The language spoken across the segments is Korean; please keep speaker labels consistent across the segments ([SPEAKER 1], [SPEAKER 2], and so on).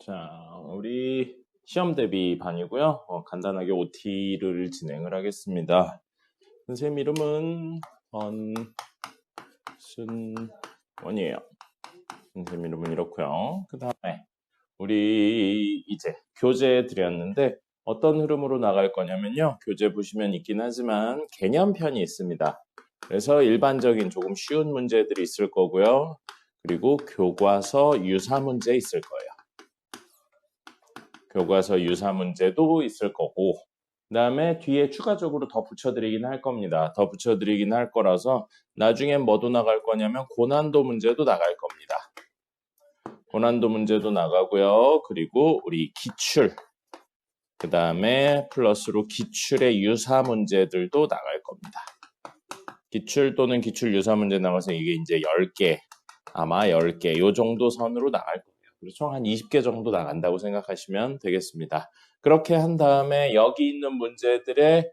[SPEAKER 1] 자, 우리 시험 대비 반이고요. 간단하게 OT를 진행을 하겠습니다. 선생님 이름은 헌순원이에요. 선생님 이름은 이렇고요. 그 다음에 우리 이제 교재 드렸는데 어떤 흐름으로 나갈 거냐면요. 교재 보시면 있긴 하지만 개념편이 있습니다. 그래서 일반적인 조금 쉬운 문제들이 있을 거고요. 그리고 교과서 유사 문제 있을 거예요. 교과서 유사 문제도 있을 거고 그 다음에 뒤에 추가적으로 더 붙여드리긴 할 겁니다. 더 붙여드리긴 할 거라서 나중엔 뭐도 나갈 거냐면 고난도 문제도 나갈 겁니다. 고난도 문제도 나가고요. 그리고 우리 기출 그 다음에 플러스로 기출의 유사 문제들도 나갈 겁니다. 기출 또는 기출 유사 문제 나가서 이게 이제 10개 아마 10개 요 정도 선으로 나갈 거예요. 그렇죠? 한 20개 정도 나간다고 생각하시면 되겠습니다. 그렇게 한 다음에 여기 있는 문제들의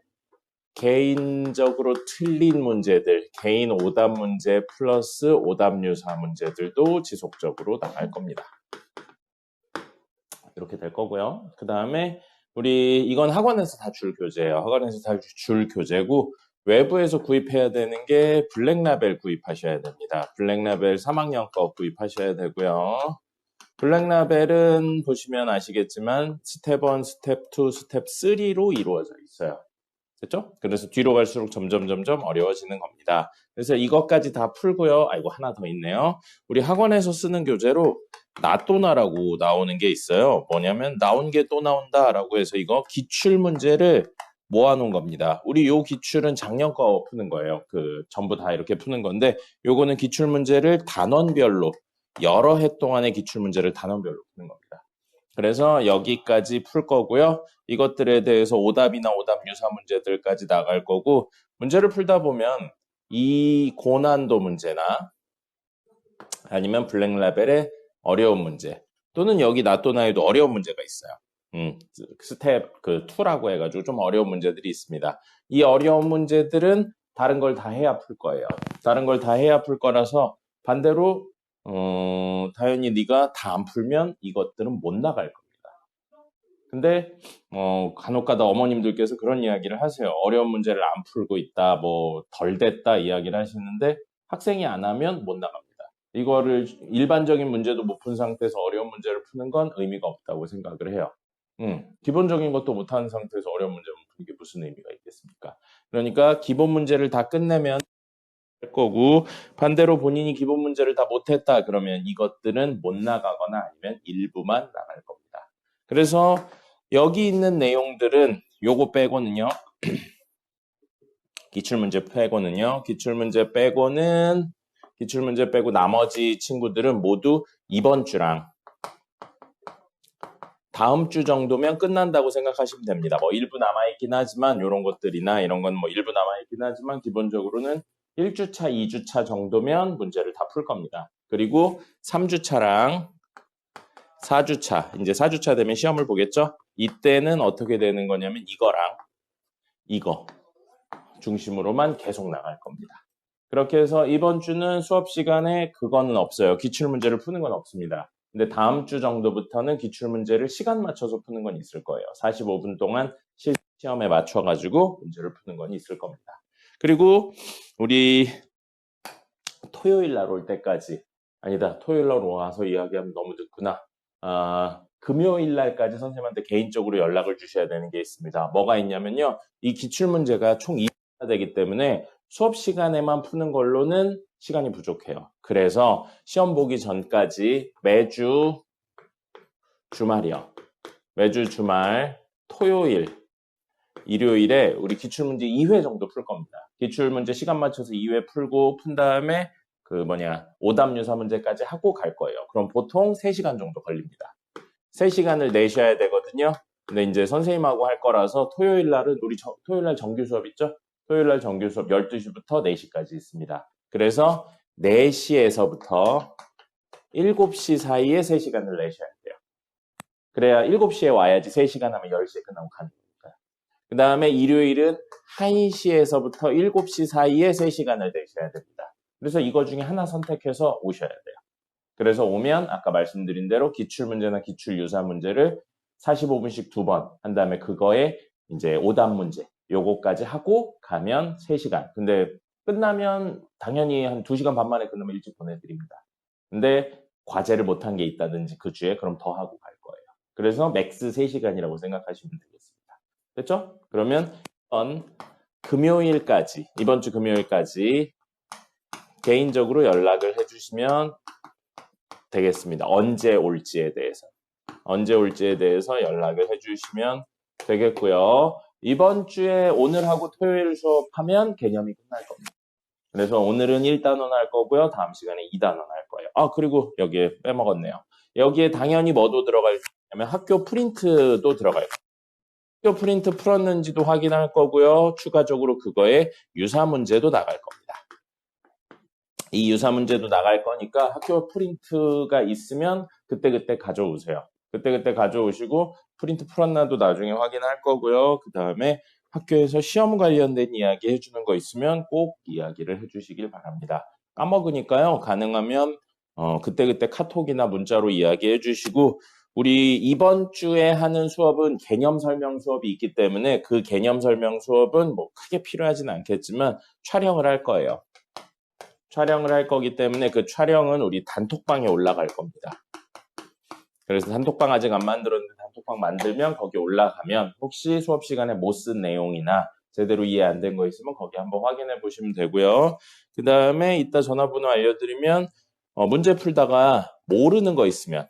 [SPEAKER 1] 개인적으로 틀린 문제들, 개인 오답 문제 플러스 오답 유사 문제들도 지속적으로 나갈 겁니다. 이렇게 될 거고요. 그 다음에 우리 이건 학원에서 다 줄 교재예요. 학원에서 다 줄 교재고 외부에서 구입해야 되는 게 블랙라벨 구입하셔야 됩니다. 블랙라벨 3학년 거 구입하셔야 되고요. 블랙라벨은 보시면 아시겠지만 스텝 1, 스텝 2, 스텝 3로 이루어져 있어요. 됐죠? 그래서 뒤로 갈수록 점점 어려워지는 겁니다. 그래서 이것까지 다 풀고요. 아이고 하나 더 있네요. 우리 학원에서 쓰는 교재로 나또나라고 나오는 게 있어요. 뭐냐면 나온 게 또 나온다라고 해서 이거 기출문제를 모아놓은 겁니다. 우리 요 기출은 작년 거 푸는 거예요. 전부 다 이렇게 푸는 건데 요거는 기출문제를 단원별로 여러 해 동안의 기출문제를 단원별로 푸는 겁니다. 그래서 여기까지 풀 거고요. 이것들에 대해서 오답이나 오답 유사 문제들까지 나갈 거고 문제를 풀다 보면 이 고난도 문제나 아니면 블랙라벨의 어려운 문제 또는 여기 나또나에도 어려운 문제가 있어요. 스텝 2라고 해가지고 좀 어려운 문제들이 있습니다. 이 어려운 문제들은 다른 걸 다 해야 풀 거예요. 다른 걸 다 해야 풀 거라서 반대로 당연히 네가 다 안 풀면 이것들은 못 나갈 겁니다. 근데 간혹가다 어머님들께서 그런 이야기를 하세요. 어려운 문제를 안 풀고 있다, 뭐 덜 됐다 이야기를 하시는데 학생이 안 하면 못 나갑니다. 이거를 일반적인 문제도 못 푼 상태에서 어려운 문제를 푸는 건 의미가 없다고 생각을 해요. 기본적인 것도 못하는 상태에서 어려운 문제를 푸는 게 무슨 의미가 있겠습니까? 그러니까 기본 문제를 다 끝내면 할 거고 반대로 본인이 기본 문제를 다 못했다 그러면 이것들은 못 나가거나 아니면 일부만 나갈 겁니다. 그래서 여기 있는 내용들은 요거 빼고는요. 기출문제 빼고 나머지 친구들은 모두 이번 주랑 다음 주 정도면 끝난다고 생각하시면 됩니다. 뭐 일부 남아있긴 하지만 이런 것들이나 이런 건 뭐 일부 남아있긴 하지만 기본적으로는 1주차, 2주차 정도면 문제를 다 풀 겁니다. 그리고 3주차랑 4주차, 이제 4주차 되면 시험을 보겠죠? 이때는 어떻게 되는 거냐면 이거랑 이거 중심으로만 계속 나갈 겁니다. 그렇게 해서 이번 주는 수업 시간에 그거는 없어요. 기출문제를 푸는 건 없습니다. 근데 다음 주 정도부터는 기출문제를 시간 맞춰서 푸는 건 있을 거예요. 45분 동안 시험에 맞춰가지고 문제를 푸는 건 있을 겁니다. 그리고 우리 토요일 날 올 때까지 아니다. 토요일 날 와서 이야기하면 너무 늦구나. 금요일 날까지 선생님한테 개인적으로 연락을 주셔야 되는 게 있습니다. 뭐가 있냐면요. 이 기출문제가 총 2주가 되기 때문에 수업 시간에만 푸는 걸로는 시간이 부족해요. 그래서 시험 보기 전까지 매주 주말이요. 매주 주말 토요일 일요일에 우리 기출문제 2회 정도 풀 겁니다. 기출문제 시간 맞춰서 2회 풀고 푼 다음에 오답 유사 문제까지 하고 갈 거예요. 그럼 보통 3시간 정도 걸립니다. 3시간을 내셔야 되거든요. 근데 이제 선생님하고 할 거라서 토요일 날은 우리 토요일 날 정규 수업 있죠? 토요일 날 정규 수업 12시부터 4시까지 있습니다. 그래서 4시에서부터 7시 사이에 3시간을 내셔야 돼요. 그래야 7시에 와야지 3시간 하면 10시에 끝나고 가는 거예요. 그 다음에 일요일은 1시에서부터 7시 사이에 3시간을 내셔야 됩니다. 그래서 이거 중에 하나 선택해서 오셔야 돼요. 그래서 오면 아까 말씀드린 대로 기출문제나 기출유사 문제를 45분씩 2번 한 다음에 그거에 이제 오답 문제 요거까지 하고 가면 3시간. 근데 끝나면 당연히 한 2시간 반 만에 끝나면 일찍 보내드립니다. 근데 과제를 못한 게 있다든지 그 주에 그럼 더 하고 갈 거예요. 그래서 맥스 3시간이라고 생각하시면 되겠습니다. 됐죠? 그러면 이번 주 금요일까지 개인적으로 연락을 해주시면 되겠습니다. 언제 올지에 대해서 연락을 해주시면 되겠고요. 이번 주에 오늘하고 토요일 수업하면 개념이 끝날 겁니다. 그래서 오늘은 1단원 할 거고요. 다음 시간에 2단원 할 거예요. 그리고 여기에 빼먹었네요. 여기에 당연히 뭐도 들어갈 거냐면 학교 프린트도 들어갈 거예요. 학교 프린트 풀었는지도 확인할 거고요. 추가적으로 그거에 유사 문제도 나갈 겁니다. 이 유사 문제도 나갈 거니까 학교 프린트가 있으면 그때그때 가져오세요. 그때그때 가져오시고 프린트 풀었나도 나중에 확인할 거고요. 그 다음에 학교에서 시험 관련된 이야기 해주는 거 있으면 꼭 이야기를 해주시길 바랍니다. 까먹으니까요. 가능하면 그때그때 카톡이나 문자로 이야기해 주시고 우리 이번 주에 하는 수업은 개념 설명 수업이 있기 때문에 그 개념 설명 수업은 뭐 크게 필요하진 않겠지만 촬영을 할 거예요. 촬영을 할 거기 때문에 그 촬영은 우리 단톡방에 올라갈 겁니다. 그래서 단톡방 아직 안 만들었는데 단톡방 만들면 거기 올라가면 혹시 수업 시간에 못 쓴 내용이나 제대로 이해 안 된 거 있으면 거기 한번 확인해 보시면 되고요. 그 다음에 이따 전화번호 알려드리면 문제 풀다가 모르는 거 있으면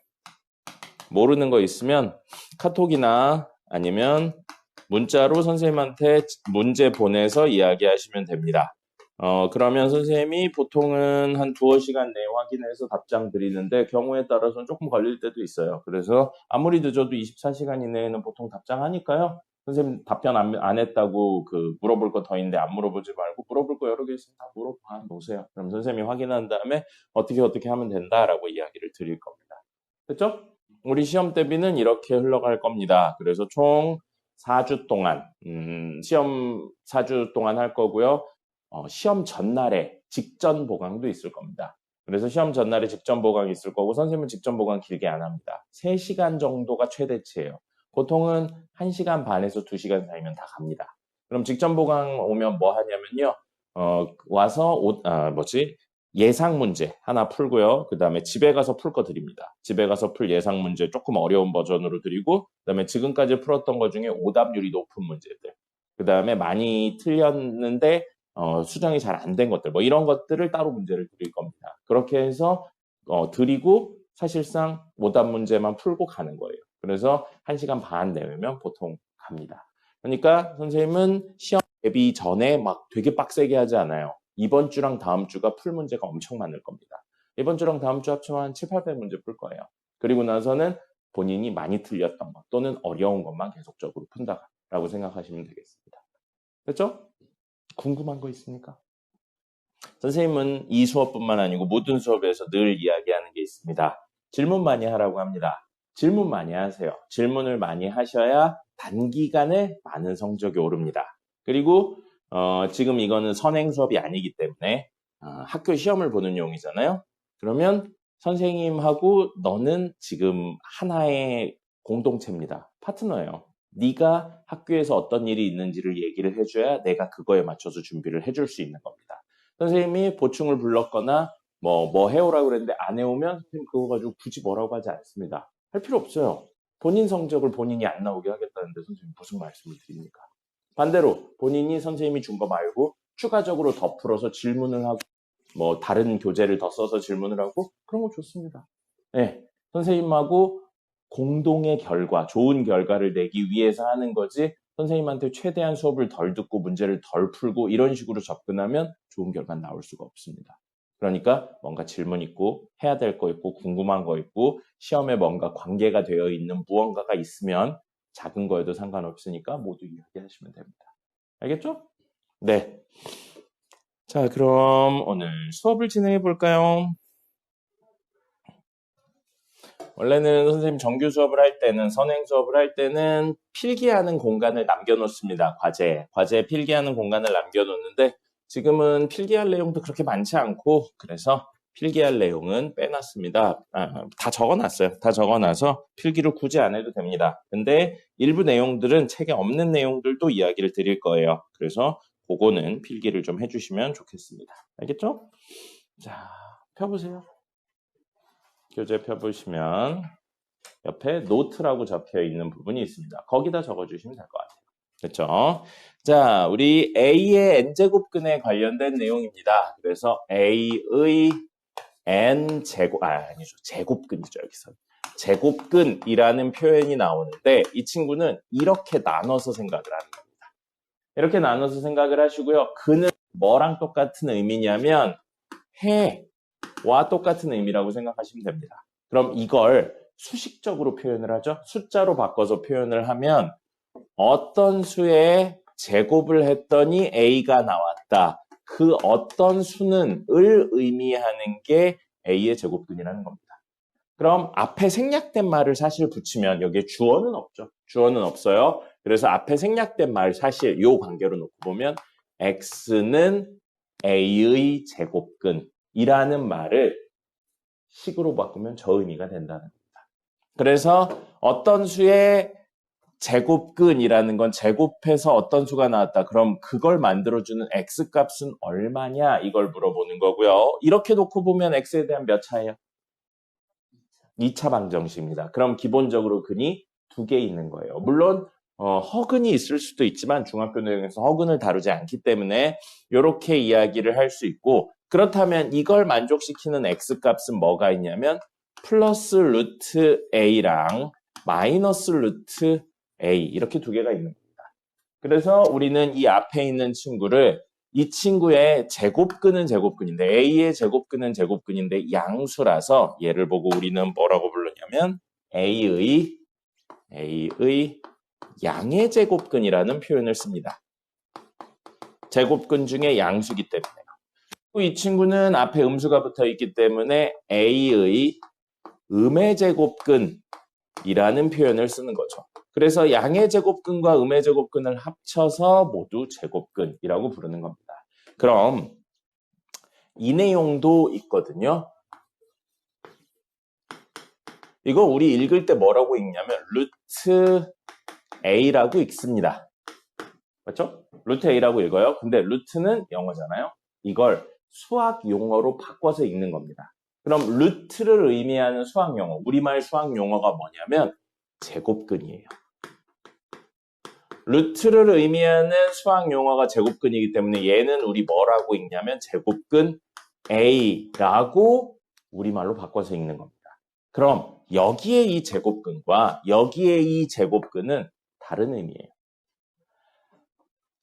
[SPEAKER 1] 카톡이나 아니면 문자로 선생님한테 문제 보내서 이야기하시면 됩니다. 그러면 선생님이 보통은 한 2시간 내에 확인해서 답장 드리는데 경우에 따라서는 조금 걸릴 때도 있어요. 그래서 아무리 늦어도 24시간 이내에는 보통 답장하니까요. 선생님 답변 안 했다고 물어볼 거 더 있는데 안 물어보지 말고 물어볼 거 여러 개 있으면 다 물어봐 놓으세요. 그럼 선생님이 확인한 다음에 어떻게 하면 된다라고 이야기를 드릴 겁니다. 됐죠? 우리 시험 대비는 이렇게 흘러갈 겁니다. 그래서 총 4주 동안 시험 4주 동안 할 거고요. 시험 전날에 직전 보강도 있을 겁니다. 그래서 시험 전날에 직전 보강이 있을 거고 선생님은 직전 보강 길게 안 합니다. 3시간 정도가 최대치예요. 보통은 1시간 반에서 2시간 사이면 다 갑니다. 그럼 직전 보강 오면 뭐 하냐면요. 와서 예상 문제 하나 풀고요. 그 다음에 집에 가서 풀 거 드립니다. 집에 가서 풀 예상 문제 조금 어려운 버전으로 드리고 그 다음에 지금까지 풀었던 것 중에 오답률이 높은 문제들 그 다음에 많이 틀렸는데 수정이 잘 안 된 것들 이런 것들을 따로 문제를 드릴 겁니다. 그렇게 해서 드리고 사실상 오답 문제만 풀고 가는 거예요. 그래서 1시간 반 내외면 보통 갑니다. 그러니까 선생님은 시험 대비 전에 막 되게 빡세게 하지 않아요. 이번 주랑 다음 주가 풀 문제가 엄청 많을 겁니다. 이번 주랑 다음 주 합치면 한 700~800문제 풀 거예요. 그리고 나서는 본인이 많이 틀렸던 것 또는 어려운 것만 계속적으로 푼다라고 생각하시면 되겠습니다. 됐죠? 궁금한 거 있습니까? 선생님은 이 수업뿐만 아니고 모든 수업에서 늘 이야기하는 게 있습니다. 질문 많이 하라고 합니다. 질문 많이 하세요. 질문을 많이 하셔야 단기간에 많은 성적이 오릅니다. 그리고 지금 이거는 선행 수업이 아니기 때문에 학교 시험을 보는 용이잖아요. 그러면 선생님하고 너는 지금 하나의 공동체입니다. 파트너예요. 네가 학교에서 어떤 일이 있는지를 얘기를 해줘야 내가 그거에 맞춰서 준비를 해줄 수 있는 겁니다. 선생님이 보충을 불렀거나 뭐 해오라고 그랬는데 안 해오면 선생님 그거 가지고 굳이 뭐라고 하지 않습니다. 할 필요 없어요. 본인 성적을 본인이 안 나오게 하겠다는데 선생님 무슨 말씀을 드립니까? 반대로 본인이 선생님이 준 거 말고 추가적으로 더 풀어서 질문을 하고 다른 교재를 더 써서 질문을 하고 그런 거 좋습니다. 네, 선생님하고 공동의 결과, 좋은 결과를 내기 위해서 하는 거지 선생님한테 최대한 수업을 덜 듣고 문제를 덜 풀고 이런 식으로 접근하면 좋은 결과는 나올 수가 없습니다. 그러니까 뭔가 질문 있고 해야 될 거 있고 궁금한 거 있고 시험에 뭔가 관계가 되어 있는 무언가가 있으면 작은 거에도 상관없으니까 모두 이야기하시면 됩니다. 알겠죠? 네. 자, 그럼 오늘 수업을 진행해 볼까요? 원래는 선생님 정규 수업을 할 때는 선행 수업을 할 때는 필기하는 공간을 남겨놓습니다. 과제 필기하는 공간을 남겨놓는데 지금은 필기할 내용도 그렇게 많지 않고 그래서 필기할 내용은 빼놨습니다. 다 적어놨어요. 다 적어놔서 필기를 굳이 안 해도 됩니다. 근데 일부 내용들은 책에 없는 내용들도 이야기를 드릴 거예요. 그래서 그거는 필기를 좀 해주시면 좋겠습니다. 알겠죠? 자, 펴보세요. 교재 펴보시면 옆에 노트라고 적혀 있는 부분이 있습니다. 거기다 적어주시면 될 것 같아요. 그렇죠? 자, 우리 A의 n제곱근에 관련된 내용입니다. 그래서 A의 n제곱, 아니죠. 제곱근이죠, 여기서. 제곱근이라는 표현이 나오는데 이 친구는 이렇게 나눠서 생각을 하는 겁니다. 이렇게 나눠서 생각을 하시고요. 근은 뭐랑 똑같은 의미냐면 해와 똑같은 의미라고 생각하시면 됩니다. 그럼 이걸 수식적으로 표현을 하죠. 숫자로 바꿔서 표현을 하면 어떤 수의 제곱을 했더니 A가 나왔다. 그 어떤 수는 을 의미하는 게 A의 제곱근이라는 겁니다. 그럼 앞에 생략된 말을 사실 붙이면 여기에 주어는 없죠. 주어는 없어요. 그래서 앞에 생략된 말 사실 요 관계로 놓고 보면 X는 A의 제곱근이라는 말을 식으로 바꾸면 저 의미가 된다는 겁니다. 그래서 어떤 수의 제곱근이라는 건 제곱해서 어떤 수가 나왔다. 그럼 그걸 만들어주는 X값은 얼마냐? 이걸 물어보는 거고요. 이렇게 놓고 보면 X에 대한 몇 차예요? 2차 방정식입니다. 그럼 기본적으로 근이 2개 있는 거예요. 물론 허근이 있을 수도 있지만 중학교 내용에서 허근을 다루지 않기 때문에 이렇게 이야기를 할 수 있고 그렇다면 이걸 만족시키는 X값은 뭐가 있냐면 플러스 루트 A랑 마이너스 루트 A 이렇게 2개가 있는 겁니다. 그래서 우리는 이 앞에 있는 친구를 이 친구의 제곱근은 제곱근인데 A의 제곱근은 제곱근인데 양수라서 얘를 보고 우리는 뭐라고 부르냐면 A의 양의 제곱근이라는 표현을 씁니다. 제곱근 중에 양수기 때문에요. 이 친구는 앞에 음수가 붙어 있기 때문에 A의 음의 제곱근이라는 표현을 쓰는 거죠. 그래서 양의 제곱근과 음의 제곱근을 합쳐서 모두 제곱근이라고 부르는 겁니다. 그럼 이 내용도 있거든요. 이거 우리 읽을 때 뭐라고 읽냐면 루트 A라고 읽습니다. 맞죠? 루트 A라고 읽어요. 근데 루트는 영어잖아요. 이걸 수학 용어로 바꿔서 읽는 겁니다. 그럼 루트를 의미하는 수학 용어, 우리말 수학 용어가 뭐냐면 제곱근이에요. 루트를 의미하는 수학 용어가 제곱근이기 때문에 얘는 우리 뭐라고 읽냐면 제곱근 A라고 우리말로 바꿔서 읽는 겁니다. 그럼 여기에 이 제곱근과 여기에 이 제곱근은 다른 의미예요.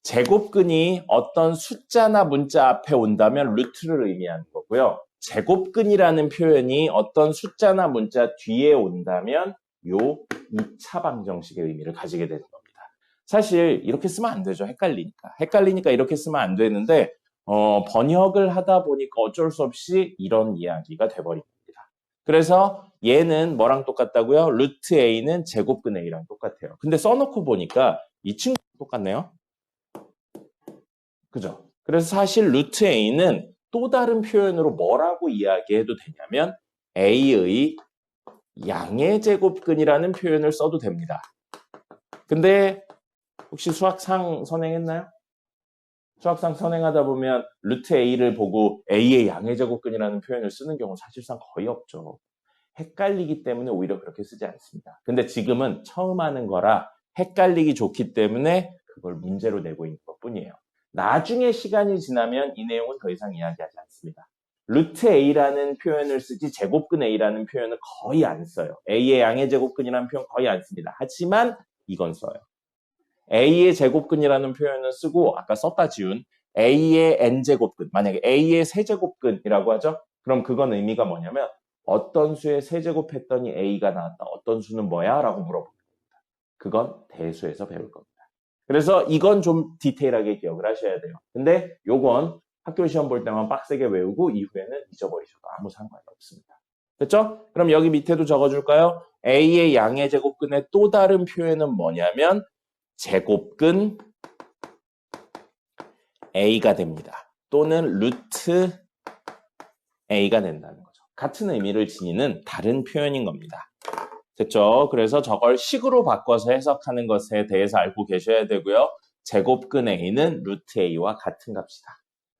[SPEAKER 1] 제곱근이 어떤 숫자나 문자 앞에 온다면 루트를 의미하는 거고요. 제곱근이라는 표현이 어떤 숫자나 문자 뒤에 온다면 요 2차 방정식의 의미를 가지게 되는 겁니다. 사실 이렇게 쓰면 안 되죠. 헷갈리니까 이렇게 쓰면 안 되는데 번역을 하다 보니까 어쩔 수 없이 이런 이야기가 돼버린 겁니다. 그래서 얘는 뭐랑 똑같다고요? 루트 A는 제곱근 A랑 똑같아요. 근데 써놓고 보니까 이 친구랑 똑같네요. 그죠? 그래서 사실 루트 A는 또 다른 표현으로 뭐라고 이야기해도 되냐면 A의 양의 제곱근이라는 표현을 써도 됩니다. 근데 혹시 수학상 선행했나요? 수학상 선행하다 보면 루트 A를 보고 A의 양의 제곱근이라는 표현을 쓰는 경우 사실상 거의 없죠. 헷갈리기 때문에 오히려 그렇게 쓰지 않습니다. 근데 지금은 처음 하는 거라 헷갈리기 좋기 때문에 그걸 문제로 내고 있는 것뿐이에요. 나중에 시간이 지나면 이 내용은 더 이상 이야기하지 않습니다. 루트 A라는 표현을 쓰지 제곱근 A라는 표현을 거의 안 써요. A의 양의 제곱근이라는 표현 거의 안 씁니다. 하지만 이건 써요. A의 제곱근이라는 표현을 쓰고 아까 썼다 지운 A의 n제곱근, 만약에 A의 세제곱근이라고 하죠? 그럼 그건 의미가 뭐냐면 어떤 수의 세제곱했더니 A가 나왔다. 어떤 수는 뭐야? 라고 물어봅니다. 그건 대수에서 배울 겁니다. 그래서 이건 좀 디테일하게 기억을 하셔야 돼요. 근데 요건 학교 시험 볼 때만 빡세게 외우고 이후에는 잊어버리셔도 아무 상관이 없습니다. 됐죠? 그럼 여기 밑에도 적어줄까요? A의 양의 제곱근의 또 다른 표현은 뭐냐면 제곱근 A가 됩니다. 또는 루트 A가 된다는 거죠. 같은 의미를 지니는 다른 표현인 겁니다. 됐죠? 그래서 저걸 식으로 바꿔서 해석하는 것에 대해서 알고 계셔야 되고요. 제곱근 A는 루트 A와 같은 값이다.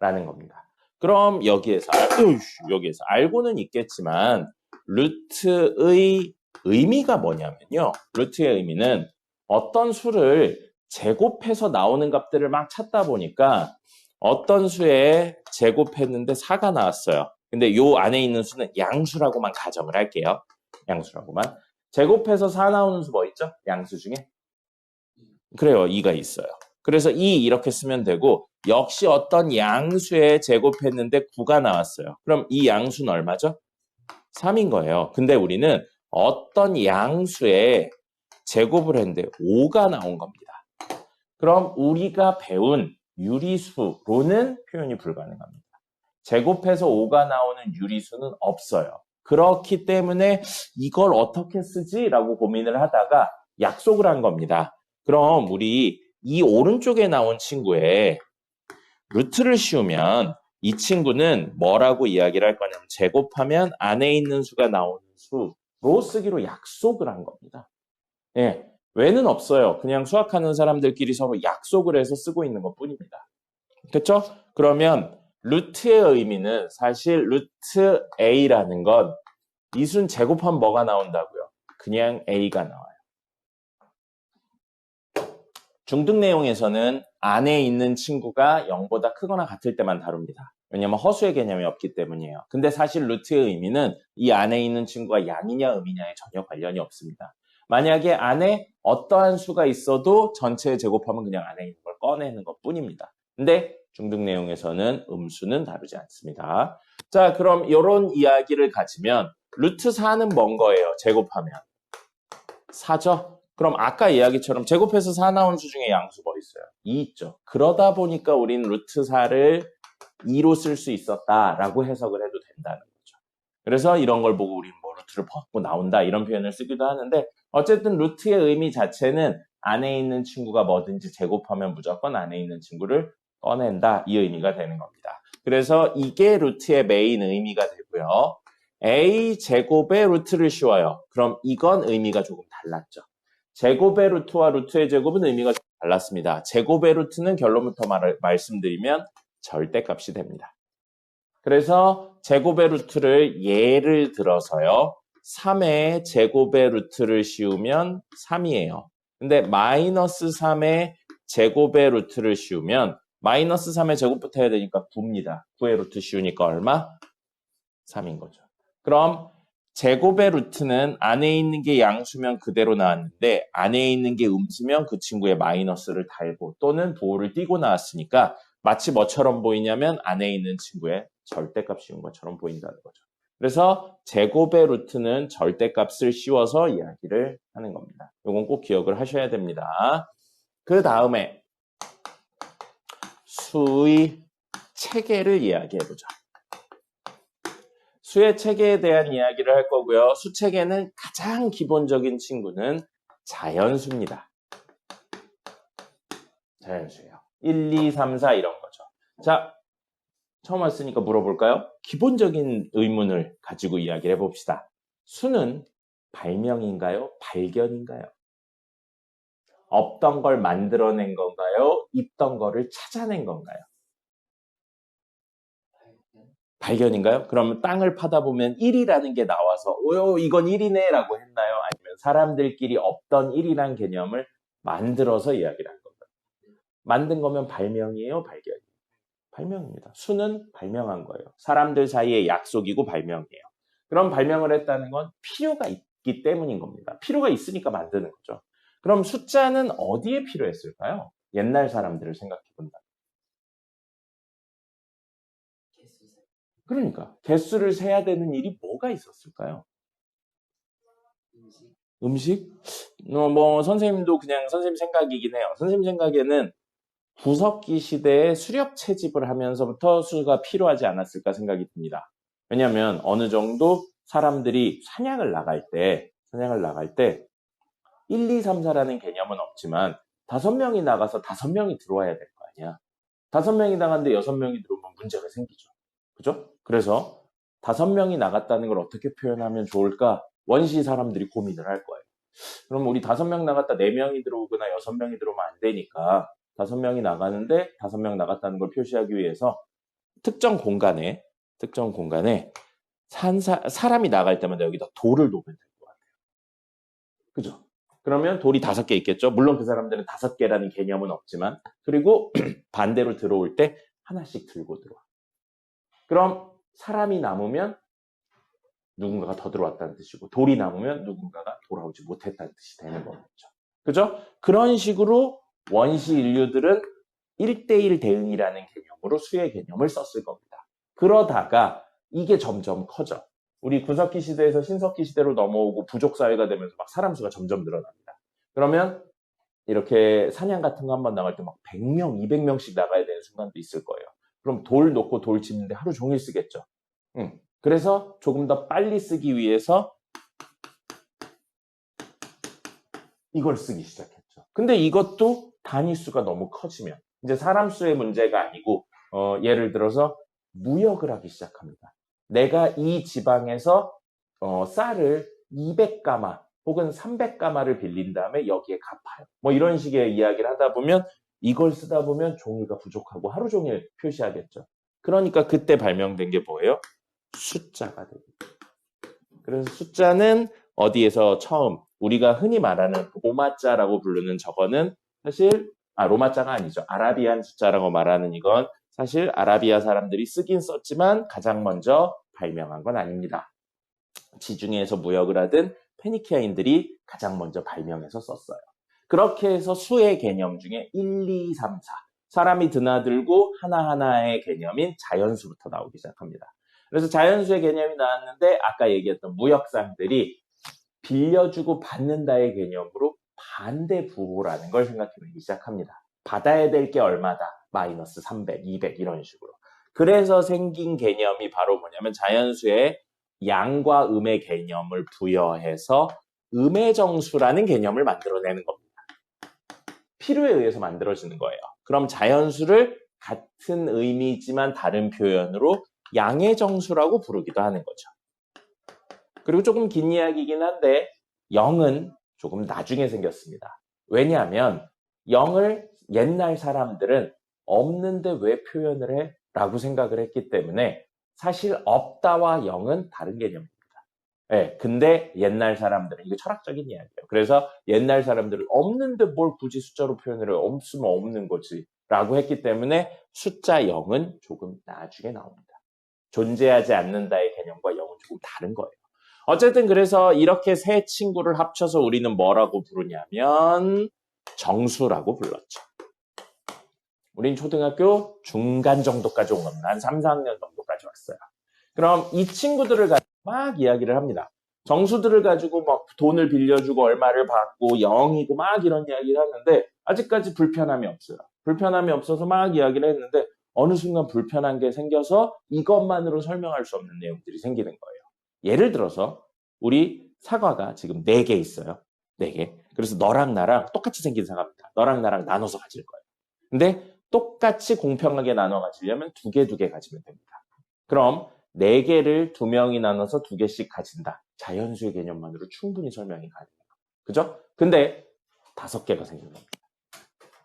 [SPEAKER 1] 라는 겁니다. 그럼 여기에서 알고는 있겠지만 루트의 의미가 뭐냐면요. 루트의 의미는 어떤 수를 제곱해서 나오는 값들을 막 찾다 보니까 어떤 수에 제곱했는데 4가 나왔어요. 근데 요 안에 있는 수는 양수라고만 가정을 할게요. 양수라고만. 제곱해서 4 나오는 수 뭐 있죠? 양수 중에? 그래요. 2가 있어요. 그래서 2 이렇게 쓰면 되고 역시 어떤 양수에 제곱했는데 9가 나왔어요. 그럼 이 양수는 얼마죠? 3인 거예요. 근데 우리는 어떤 양수에 제곱을 했는데 5가 나온 겁니다. 그럼 우리가 배운 유리수로는 표현이 불가능합니다. 제곱해서 5가 나오는 유리수는 없어요. 그렇기 때문에 이걸 어떻게 쓰지? 라고 고민을 하다가 약속을 한 겁니다. 그럼 우리 이 오른쪽에 나온 친구의 루트를 씌우면 이 친구는 뭐라고 이야기를 할 거냐면 제곱하면 안에 있는 수가 나오는 수로 쓰기로 약속을 한 겁니다. 예, 왜는 없어요. 그냥 수학하는 사람들끼리 서로 약속을 해서 쓰고 있는 것 뿐입니다. 됐죠? 그러면 루트의 의미는 사실 루트 A라는 건 이 수는 제곱하면 뭐가 나온다고요? 그냥 A가 나와요. 중등 내용에서는 안에 있는 친구가 0보다 크거나 같을 때만 다룹니다. 왜냐하면 허수의 개념이 없기 때문이에요. 근데 사실 루트의 의미는 이 안에 있는 친구가 양이냐 음이냐에 전혀 관련이 없습니다. 만약에 안에 어떠한 수가 있어도 전체에 제곱하면 그냥 안에 있는 걸 꺼내는 것 뿐입니다. 근데 중등 내용에서는 음수는 다루지 않습니다. 자, 그럼 이런 이야기를 가지면 루트 4는 뭔 거예요? 제곱하면 4죠? 그럼 아까 이야기처럼 제곱해서 4 나온 수 중에 양수 뭐 있어요? 2 있죠. 그러다 보니까 우린 루트 4를 2로 쓸 수 있었다라고 해석을 해도 된다는 거죠. 그래서 이런 걸 보고 우리는 뭐 루트를 벗고 나온다 이런 표현을 쓰기도 하는데 어쨌든 루트의 의미 자체는 안에 있는 친구가 뭐든지 제곱하면 무조건 안에 있는 친구를 꺼낸다 이 의미가 되는 겁니다. 그래서 이게 루트의 메인 의미가 되고요. A 제곱의 루트를 씌워요. 그럼 이건 의미가 조금 달랐죠. 제곱의 루트와 루트의 제곱은 의미가 좀 달랐습니다. 제곱의 루트는 결론부터 말씀드리면 절대값이 됩니다. 그래서 제곱의 루트를 예를 들어서요. 3의 제곱의 루트를 씌우면 3이에요. 근데 마이너스 3의 제곱의 루트를 씌우면 마이너스 3의 제곱부터 해야 되니까 9입니다. 9의 루트 씌우니까 얼마? 3인 거죠. 그럼 제곱의 루트는 안에 있는 게 양수면 그대로 나왔는데 안에 있는 게 음수면 그 친구의 마이너스를 달고 또는 보호를 띄고 나왔으니까 마치 뭐처럼 보이냐면 안에 있는 친구의 절대값 씌운 것처럼 보인다는 거죠. 그래서 제곱의 루트는 절대값을 씌워서 이야기를 하는 겁니다. 이건 꼭 기억을 하셔야 됩니다. 그 다음에 수의 체계를 이야기해보죠. 수의 체계에 대한 이야기를 할 거고요. 수 체계는 가장 기본적인 친구는 자연수입니다. 자연수예요. 1, 2, 3, 4 이런 거죠. 자, 처음 왔으니까 물어볼까요? 기본적인 의문을 가지고 이야기를 해봅시다. 수는 발명인가요? 발견인가요? 없던 걸 만들어낸 건가요? 있던 거를 찾아낸 건가요? 발견인가요? 그러면 땅을 파다 보면 1이라는 게 나와서 이건 1이네 라고 했나요? 아니면 사람들끼리 없던 1이란 개념을 만들어서 이야기를 한 건가요? 만든 거면 발명이에요? 발견이에요? 발명입니다. 수는 발명한 거예요. 사람들 사이의 약속이고 발명이에요. 그럼 발명을 했다는 건 필요가 있기 때문인 겁니다. 필요가 있으니까 만드는 거죠. 그럼 숫자는 어디에 필요했을까요? 옛날 사람들을 생각해 본다. 그러니까 개수를 세야 되는 일이 뭐가 있었을까요? 음식? 뭐 선생님도 그냥 선생님 생각이긴 해요. 선생님 생각에는 구석기 시대에 수렵 채집을 하면서부터 수가 필요하지 않았을까 생각이 듭니다. 왜냐하면 어느 정도 사람들이 사냥을 나갈 때 1, 2, 3, 4라는 개념은 없지만 5명이 나가서 5명이 들어와야 될 거 아니야. 5명이 나갔는데 6명이 들어오면 문제가 생기죠. 그죠? 그래서 5명이 나갔다는 걸 어떻게 표현하면 좋을까? 원시 사람들이 고민을 할 거예요. 그럼 우리 5명 나갔다 4명이 들어오거나 6명이 들어오면 안 되니까 5명이 나가는데 5명 나갔다는 걸 표시하기 위해서 특정 공간에 사람이 나갈 때마다 여기다 돌을 놓으면 될 것 같아요. 그죠? 그러면 돌이 5개 있겠죠? 물론 그 사람들은 5개라는 개념은 없지만, 그리고 반대로 들어올 때 하나씩 들고 들어와. 그럼 사람이 남으면 누군가가 더 들어왔다는 뜻이고, 돌이 남으면 누군가가 돌아오지 못했다는 뜻이 되는 거겠죠. 그죠? 그런 식으로 원시 인류들은 1대1 대응이라는 개념으로 수의 개념을 썼을 겁니다. 그러다가 이게 점점 커져. 우리 구석기 시대에서 신석기 시대로 넘어오고 부족 사회가 되면서 막 사람 수가 점점 늘어납니다. 그러면 이렇게 사냥 같은 거 한번 나갈 때 막 100명, 200명씩 나가야 되는 순간도 있을 거예요. 그럼 돌 놓고 돌 짚는데 하루 종일 쓰겠죠. 그래서 조금 더 빨리 쓰기 위해서 이걸 쓰기 시작했죠. 근데 이것도 단위수가 너무 커지면 이제 사람 수의 문제가 아니고 예를 들어서 무역을 하기 시작합니다. 내가 이 지방에서 쌀을 200가마 혹은 300가마를 빌린 다음에 여기에 갚아요. 뭐 이런 식의 이야기를 하다 보면 이걸 쓰다 보면 종이가 부족하고 하루 종일 표시하겠죠. 그러니까 그때 발명된 게 뭐예요? 숫자가 됩니다. 그래서 숫자는 어디에서 처음 우리가 흔히 말하는 로마자라고 부르는 저거는 사실 로마자가 아니죠. 아라비안 숫자라고 말하는 이건 사실 아라비아 사람들이 쓰긴 썼지만 가장 먼저 발명한 건 아닙니다. 지중해에서 무역을 하던 페니키아인들이 가장 먼저 발명해서 썼어요. 그렇게 해서 수의 개념 중에 1, 2, 3, 4 사람이 드나들고 하나하나의 개념인 자연수부터 나오기 시작합니다. 그래서 자연수의 개념이 나왔는데 아까 얘기했던 무역상들이 빌려주고 받는다의 개념으로 반대부호라는 걸 생각해보기 시작합니다. 받아야 될 게 얼마다? 마이너스 300, 200 이런 식으로. 그래서 생긴 개념이 바로 뭐냐면 자연수의 양과 음의 개념을 부여해서 음의 정수라는 개념을 만들어내는 겁니다. 필요에 의해서 만들어지는 거예요. 그럼 자연수를 같은 의미지만 다른 표현으로 양의 정수라고 부르기도 하는 거죠. 그리고 조금 긴 이야기이긴 한데 0은 조금 나중에 생겼습니다. 왜냐하면 0을 옛날 사람들은 없는데 왜 표현을 해? 라고 생각을 했기 때문에 사실 없다와 0은 다른 개념입니다. 네, 근데 옛날 사람들은 이거 철학적인 이야기예요. 그래서 옛날 사람들은 없는데 뭘 굳이 숫자로 표현을 해? 없으면 없는 거지 라고 했기 때문에 숫자 0은 조금 나중에 나옵니다. 존재하지 않는다의 개념과 0은 조금 다른 거예요. 어쨌든 그래서 이렇게 세 친구를 합쳐서 우리는 뭐라고 부르냐면 정수라고 불렀죠. 우린 초등학교 중간 정도까지 온 겁니다. 한 3, 4학년 정도까지 왔어요. 그럼 이 친구들을 가지고 막 이야기를 합니다. 정수들을 가지고 막 돈을 빌려주고 얼마를 받고 0이고 막 이런 이야기를 하는데 아직까지 불편함이 없어요. 불편함이 없어서 막 이야기를 했는데 어느 순간 불편한 게 생겨서 이것만으로 설명할 수 없는 내용들이 생기는 거예요. 예를 들어서 우리 사과가 지금 4개 있어요. 4개. 그래서 너랑 나랑 똑같이 생긴 사과입니다. 너랑 나랑 나눠서 가질 거예요. 근데 똑같이 공평하게 나눠 가지려면 2개, 2개 가지면 됩니다. 그럼 4개를 2명이 나눠서 2개씩 가진다. 자연수의 개념만으로 충분히 설명이 가능해요. 그죠? 근데 5개가 생긴 겁니다.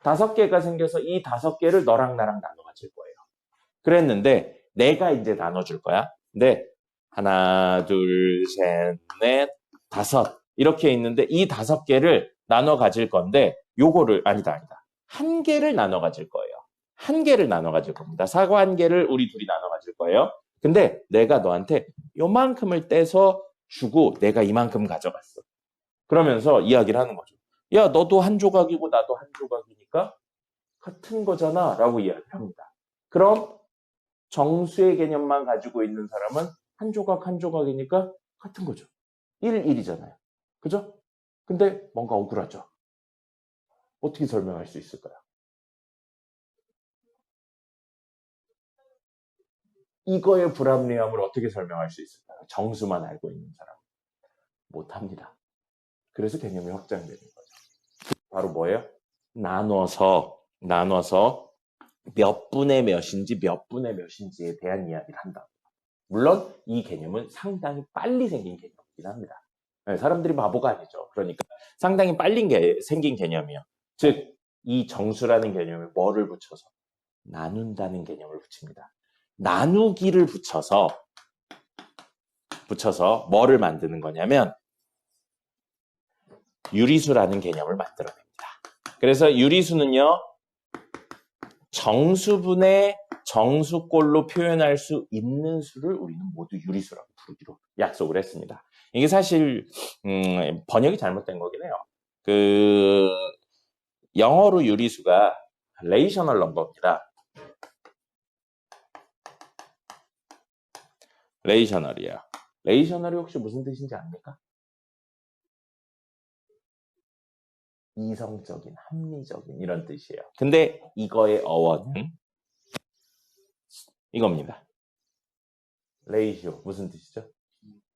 [SPEAKER 1] 5개가 생겨서 이 5개를 너랑 나랑 나눠 가질 거예요. 그랬는데 내가 이제 나눠줄 거야. 근데 하나, 둘, 셋, 넷, 5 이렇게 있는데 이 5개를 나눠 가질 건데 요거를 아니다. 1개를 나눠 가질 거예요. 1개를 나눠 가질 겁니다. 사과 1개를 우리 둘이 나눠 가질 거예요. 근데 내가 너한테 요만큼을 떼서 주고 내가 이만큼 가져갔어. 그러면서 이야기를 하는 거죠. 야, 너도 한 조각이고 나도 한 조각이니까 같은 거잖아 라고 이야기를 합니다. 그럼 정수의 개념만 가지고 있는 사람은 한 조각 한 조각이니까 같은 거죠. 1, 1이잖아요. 그죠? 근데 뭔가 억울하죠. 어떻게 설명할 수 있을까요? 이거의 불합리함을 어떻게 설명할 수 있을까요? 정수만 알고 있는 사람. 못합니다. 그래서 개념이 확장되는 거죠. 바로 뭐예요? 나눠서 몇 분의 몇인지 몇 분의 몇인지에 대한 이야기를 한다. 물론 이 개념은 상당히 빨리 생긴 개념이긴 합니다. 사람들이 바보가 아니죠. 그러니까 상당히 빨리 생긴 개념이에요. 즉, 이 정수라는 개념에 뭐를 붙여서? 나눈다는 개념을 붙입니다. 나누기를 붙여서 뭐를 만드는 거냐면 유리수라는 개념을 만들어냅니다. 그래서 유리수는요, 정수분의 정수꼴로 표현할 수 있는 수를 우리는 모두 유리수라고 부르기로 약속을 했습니다. 이게 사실 번역이 잘못된 거긴 해요. 영어로 유리수가 레이셔널 넘버입니다. 레이셔널이에요. 레이셔널이 혹시 무슨 뜻인지 압니까? 이성적인, 합리적인 이런 뜻이에요. 근데 이거의 어원은 이겁니다. 레이시오 무슨 뜻이죠?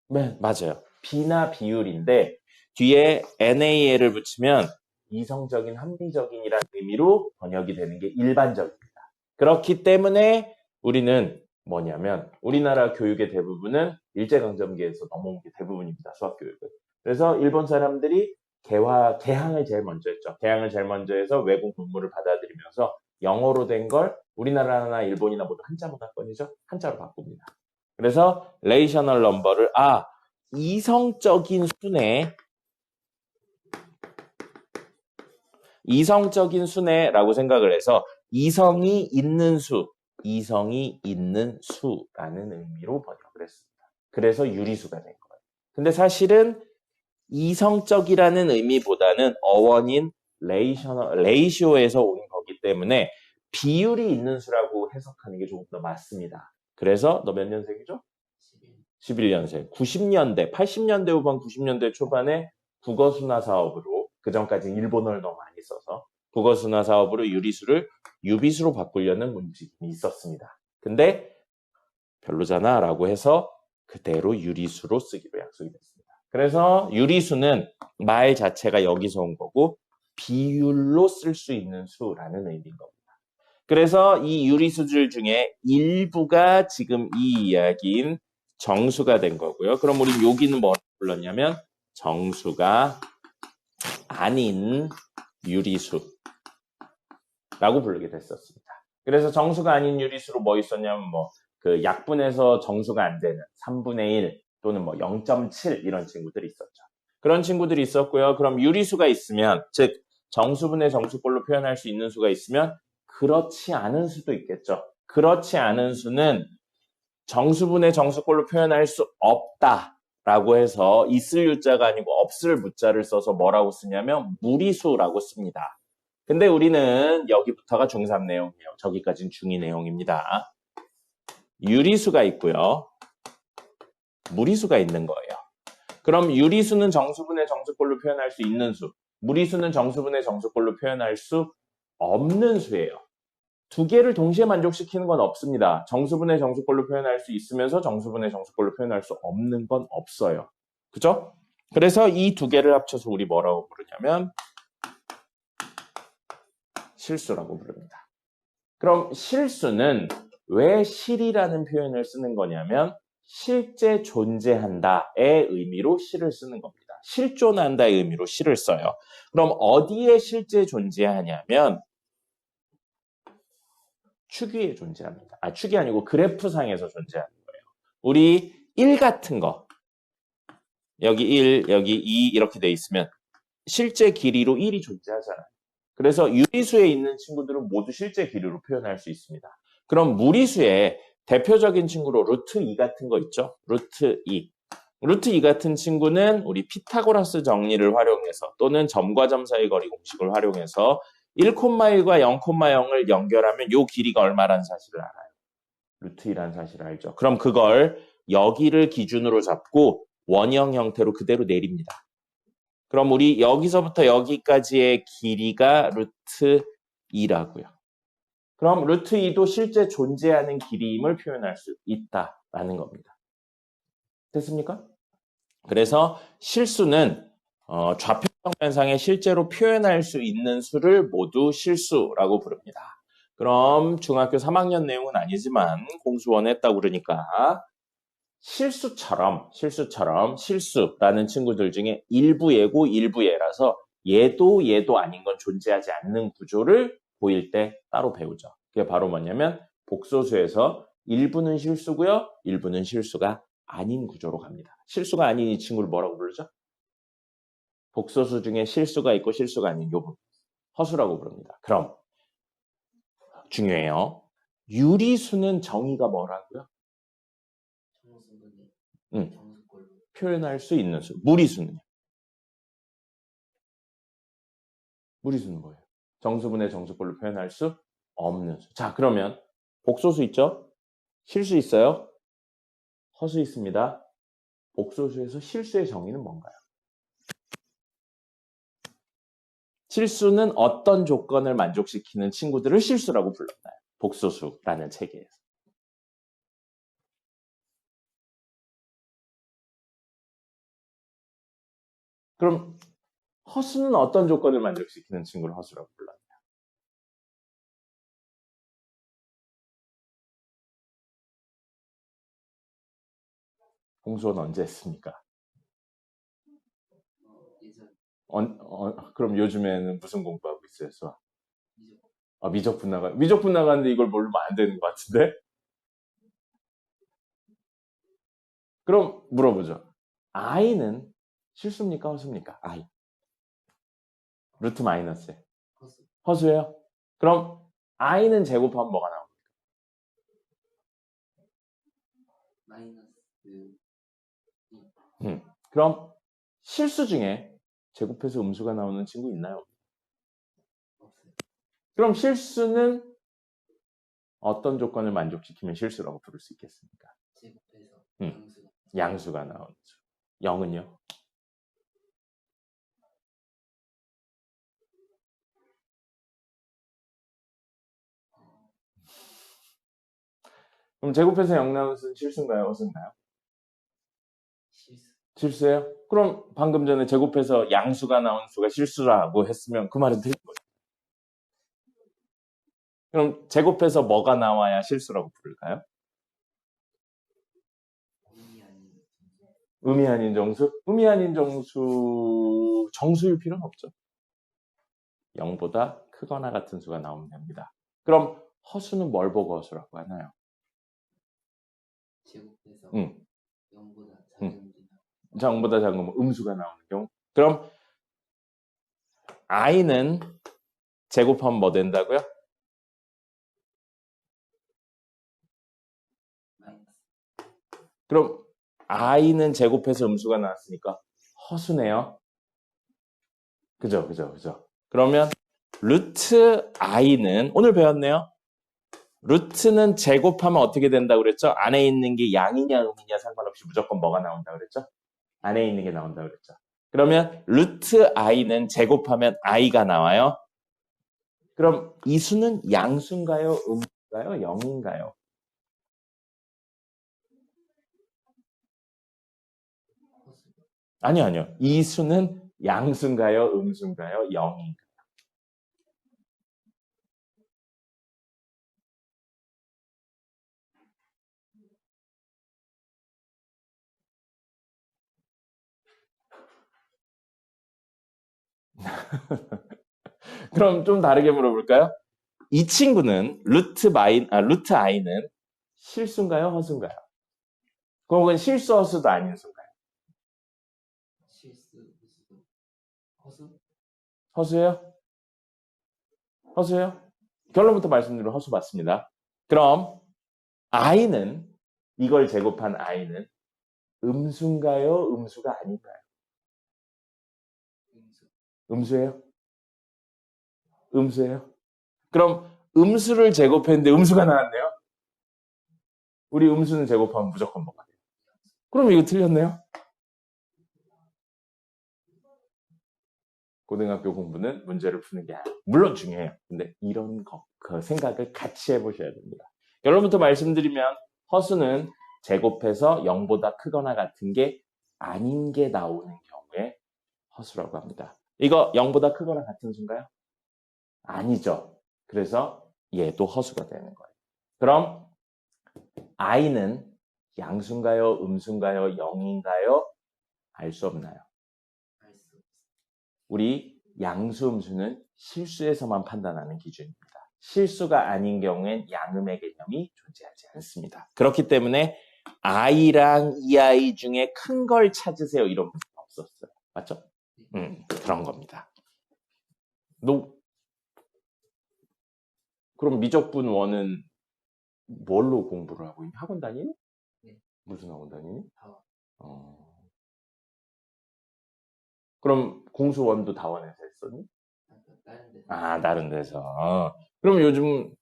[SPEAKER 1] 네, 맞아요. 비나 비율인데 뒤에 NAL을 붙이면 이성적인, 합리적인이라는 의미로 번역이 되는 게 일반적입니다. 그렇기 때문에 우리는 뭐냐면 우리나라 교육의 대부분은 일제강점기에서 넘어온 게 대부분입니다. 수학교육은. 그래서 일본 사람들이 개항을 제일 먼저 했죠. 개항을 제일 먼저 해서 외국 문물을 받아들이면서 영어로 된 걸 우리나라나 일본이나 모두 한자 문화권이죠. 한자로 바꿉니다. 그래서 레이셔널 넘버를 이성적인 수네라고 생각을 해서 이성이 있는 수라는 의미로 번역을 했습니다. 그래서 유리수가 된 거예요. 근데 사실은 이성적이라는 의미보다는 어원인 레이시오에서 온 거기 때문에 비율이 있는 수라고 해석하는 게 조금 더 맞습니다. 그래서 너 몇 년생이죠? 11년생. 90년대, 80년대 후반, 90년대 초반에 국어순화 사업으로, 그 전까지는 일본어를 너무 많이 써서 국어순화 사업으로 유리수를 유비수로 바꾸려는 움직임이 있었습니다. 근데 별로잖아 라고 해서 그대로 유리수로 쓰기로 약속이 됐습니다. 그래서 유리수는 말 자체가 여기서 온 거고 비율로 쓸 수 있는 수라는 의미인 겁니다. 그래서 이 유리수들 중에 일부가 지금 이 이야기인 정수가 된 거고요. 그럼 우리 여기는 뭐라고 불렀냐면 정수가 아닌 유리수라고 부르게 됐었습니다. 그래서 정수가 아닌 유리수로 뭐 있었냐면 그 약분해서 정수가 안 되는 3분의 1 또는 0.7 이런 친구들이 있었죠. 그런 친구들이 있었고요. 그럼 유리수가 있으면, 즉 정수분의 정수꼴로 표현할 수 있는 수가 있으면 그렇지 않은 수도 있겠죠. 그렇지 않은 수는 정수분의 정수꼴로 표현할 수 없다라고 해서 있을 유자가 아니고 없을 무자를 써서 뭐라고 쓰냐면 무리수라고 씁니다. 근데 우리는 여기부터가 중3 내용이에요. 저기까지는 중2 내용입니다. 유리수가 있고요. 무리수가 있는 거예요. 그럼 유리수는 정수분의 정수꼴로 표현할 수 있는 수, 무리수는 정수분의 정수꼴로 표현할 수 없는 수예요. 두 개를 동시에 만족시키는 건 없습니다. 정수분의 정수꼴로 표현할 수 있으면서 정수분의 정수꼴로 표현할 수 없는 건 없어요. 그죠? 그래서 이 두 개를 합쳐서 우리 뭐라고 부르냐면 실수라고 부릅니다. 그럼 실수는 왜 실이라는 표현을 쓰는 거냐면 실제 존재한다의 의미로 실을 쓰는 겁니다. 실존한다의 의미로 실을 써요. 그럼 어디에 실제 존재하냐면 축 위에 존재합니다. 축이 아니고 그래프상에서 존재하는 거예요. 우리 1 같은 거, 여기 1, 여기 2 이렇게 돼 있으면 실제 길이로 1이 존재하잖아요. 그래서 유리수에 있는 친구들은 모두 실제 길이로 표현할 수 있습니다. 그럼 무리수에 대표적인 친구로 루트 2 같은 거 있죠? 루트 2. 루트 2 같은 친구는 우리 피타고라스 정리를 활용해서 또는 점과 점 사이 거리 공식을 활용해서 1,1과 0,0을 연결하면 요 길이가 얼마라는 사실을 알아요. 루트 2라는 사실을 알죠. 그럼 그걸 여기를 기준으로 잡고 원형 형태로 그대로 내립니다. 그럼 우리 여기서부터 여기까지의 길이가 루트 2라고요. 그럼 루트 2도 실제 존재하는 길이임을 표현할 수 있다라는 겁니다. 됐습니까? 그래서 실수는 좌표평면상에 실제로 표현할 수 있는 수를 모두 실수라고 부릅니다. 그럼 중학교 3학년 내용은 아니지만 공수원 했다고 그러니까 실수라는 친구들 중에 일부 예고, 일부 예라서 얘도 아닌 건 존재하지 않는 구조를 보일 때 따로 배우죠. 그게 바로 뭐냐면 복소수에서 일부는 실수고요, 일부는 실수가 아닌 구조로 갑니다. 실수가 아닌 이 친구를 뭐라고 부르죠? 복소수 중에 실수가 있고 실수가 아닌 요 부분. 허수라고 부릅니다. 그럼 중요해요. 유리수는 정의가 뭐라고요? 표현할 수 있는 수. 무리수는요? 무리수는 뭐예요? 정수분의 정수꼴로 표현할 수 없는 수. 자, 그러면 복소수 있죠? 실수 있어요? 허수 있습니다. 복소수에서 실수의 정의는 뭔가요? 실수는 어떤 조건을 만족시키는 친구들을 실수라고 불렀나요? 복소수라는 체계에서. 그럼 허수는 어떤 조건을 만족시키는 친구를 허수라고 불렀나요? 공수원 언제 했습니까? 그럼 요즘에는 무슨 공부하고 있어요, 수학? 미적분 나가는데 이걸 모르면 안 되는 것 같은데? 그럼 물어보죠. i는 실수입니까, 허수입니까? i. 루트 마이너스에. 허수예요? 그럼 i는 제곱하면 뭐가 나옵니까? 그럼 실수 중에 제곱해서 음수가 나오는 친구 있나요? 그럼 실수는 어떤 조건을 만족시키면 실수라고 부를 수 있겠습니까? 양수가 나오는 수. 0은요? 그럼 제곱해서 0 나오는 수는 실수인가요? 허수인가요? 실수예요? 그럼 방금 전에 제곱해서 양수가 나온 수가 실수라고 했으면 그 말은 틀린 거예요. 그럼 제곱해서 뭐가 나와야 실수라고 부를까요? 의미 아닌 정수? 의미 아닌 정수, 정수일 필요는 없죠. 0보다 크거나 같은 수가 나오면 됩니다. 그럼 허수는 뭘 보고 허수라고 하나요?
[SPEAKER 2] 제곱해서 0보다 작은
[SPEAKER 1] 0보다 작은 음수가 나오는 경우. 그럼 i는 제곱하면 뭐 된다고요? 그럼 i는 제곱해서 음수가 나왔으니까 허수네요. 그죠. 그러면 루트 i는 오늘 배웠네요. 루트는 제곱하면 어떻게 된다고 그랬죠? 안에 있는 게 양이냐 음이냐 상관없이 무조건 뭐가 나온다고 그랬죠? 안에 있는 게 나온다고 그랬죠. 그러면 루트 i는 제곱하면 i가 나와요. 그럼 이 수는 양수인가요? 음수인가요? 0인가요? 아니요. 이 수는 양수인가요? 음수인가요? 0인가요? 그럼 좀 다르게 물어볼까요? 이 친구는 루트 i는 실수인가요? 허수인가요? 그건 실수 허수도 아닌 수인가요? 허수예요? 결론부터 말씀드리면 허수 맞습니다. 그럼 i는 이걸 제곱한 i는 음수인가요? 음수가 아닌가요? 음수예요? 그럼 음수를 제곱했는데 음수가 나왔네요? 우리 음수는 제곱하면 무조건 뭐가 돼요? 그럼 이거 틀렸네요? 고등학교 공부는 문제를 푸는 게 아니에요. 물론 중요해요. 근데 이런 그 생각을 같이 해보셔야 됩니다. 결론부터 말씀드리면 허수는 제곱해서 0보다 크거나 같은 게 아닌 게 나오는 경우에 허수라고 합니다. 이거 0보다 크거나 같은 수인가요? 아니죠. 그래서 얘도 허수가 되는 거예요. 그럼 i는 양수인가요? 음수인가요? 0인가요? 알 수 없나요?
[SPEAKER 2] 알 수 없어.
[SPEAKER 1] 우리 양수, 음수는 실수에서만 판단하는 기준입니다. 실수가 아닌 경우엔 양음의 개념이 존재하지 않습니다. 그렇기 때문에 I랑 EI 중에 큰 걸 찾으세요. 이런 문제는 없었어요. 맞죠? 그런 겁니다. 그럼 미적분 원은 뭘로 공부를 하고 있니? 학원 다니니?
[SPEAKER 2] 네.
[SPEAKER 1] 무슨 학원 다니니?
[SPEAKER 2] 다원.
[SPEAKER 1] 그럼 공수원도 다원에서 했었니?
[SPEAKER 2] 다른 데서.
[SPEAKER 1] 다른 데서. 그럼 요즘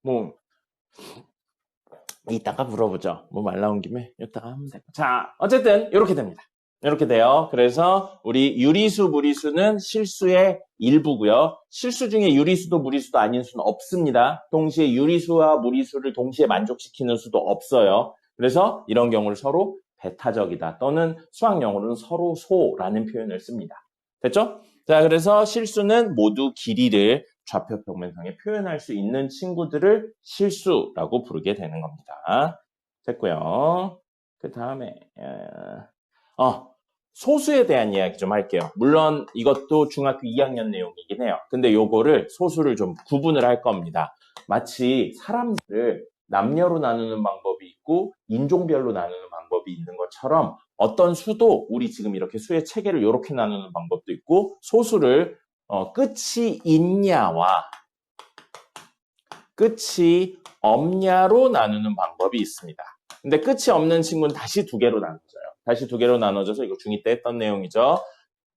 [SPEAKER 1] 이따가 물어보죠. 뭐 말 나온 김에 이따가 하면 되고. 자, 어쨌든 이렇게 됩니다. 이렇게 돼요. 그래서 우리 유리수, 무리수는 실수의 일부고요. 실수 중에 유리수도 무리수도 아닌 수는 없습니다. 동시에 유리수와 무리수를 동시에 만족시키는 수도 없어요. 그래서 이런 경우를 서로 배타적이다 또는 수학 용어로는 서로 소라는 표현을 씁니다. 됐죠? 자, 그래서 실수는 모두 길이를 좌표 평면상에 표현할 수 있는 친구들을 실수라고 부르게 되는 겁니다. 됐고요. 그 다음에 소수에 대한 이야기 좀 할게요. 물론 이것도 중학교 2학년 내용이긴 해요. 근데 요거를 소수를 좀 구분을 할 겁니다. 마치 사람들을 남녀로 나누는 방법이 있고 인종별로 나누는 방법이 있는 것처럼 어떤 수도 우리 지금 이렇게 수의 체계를 이렇게 나누는 방법도 있고 소수를 끝이 있냐와 끝이 없냐로 나누는 방법이 있습니다. 근데 끝이 없는 친구는 다시 두 개로 나눠져요. 다시 두 개로 나눠져서 이거 중2 때 했던 내용이죠.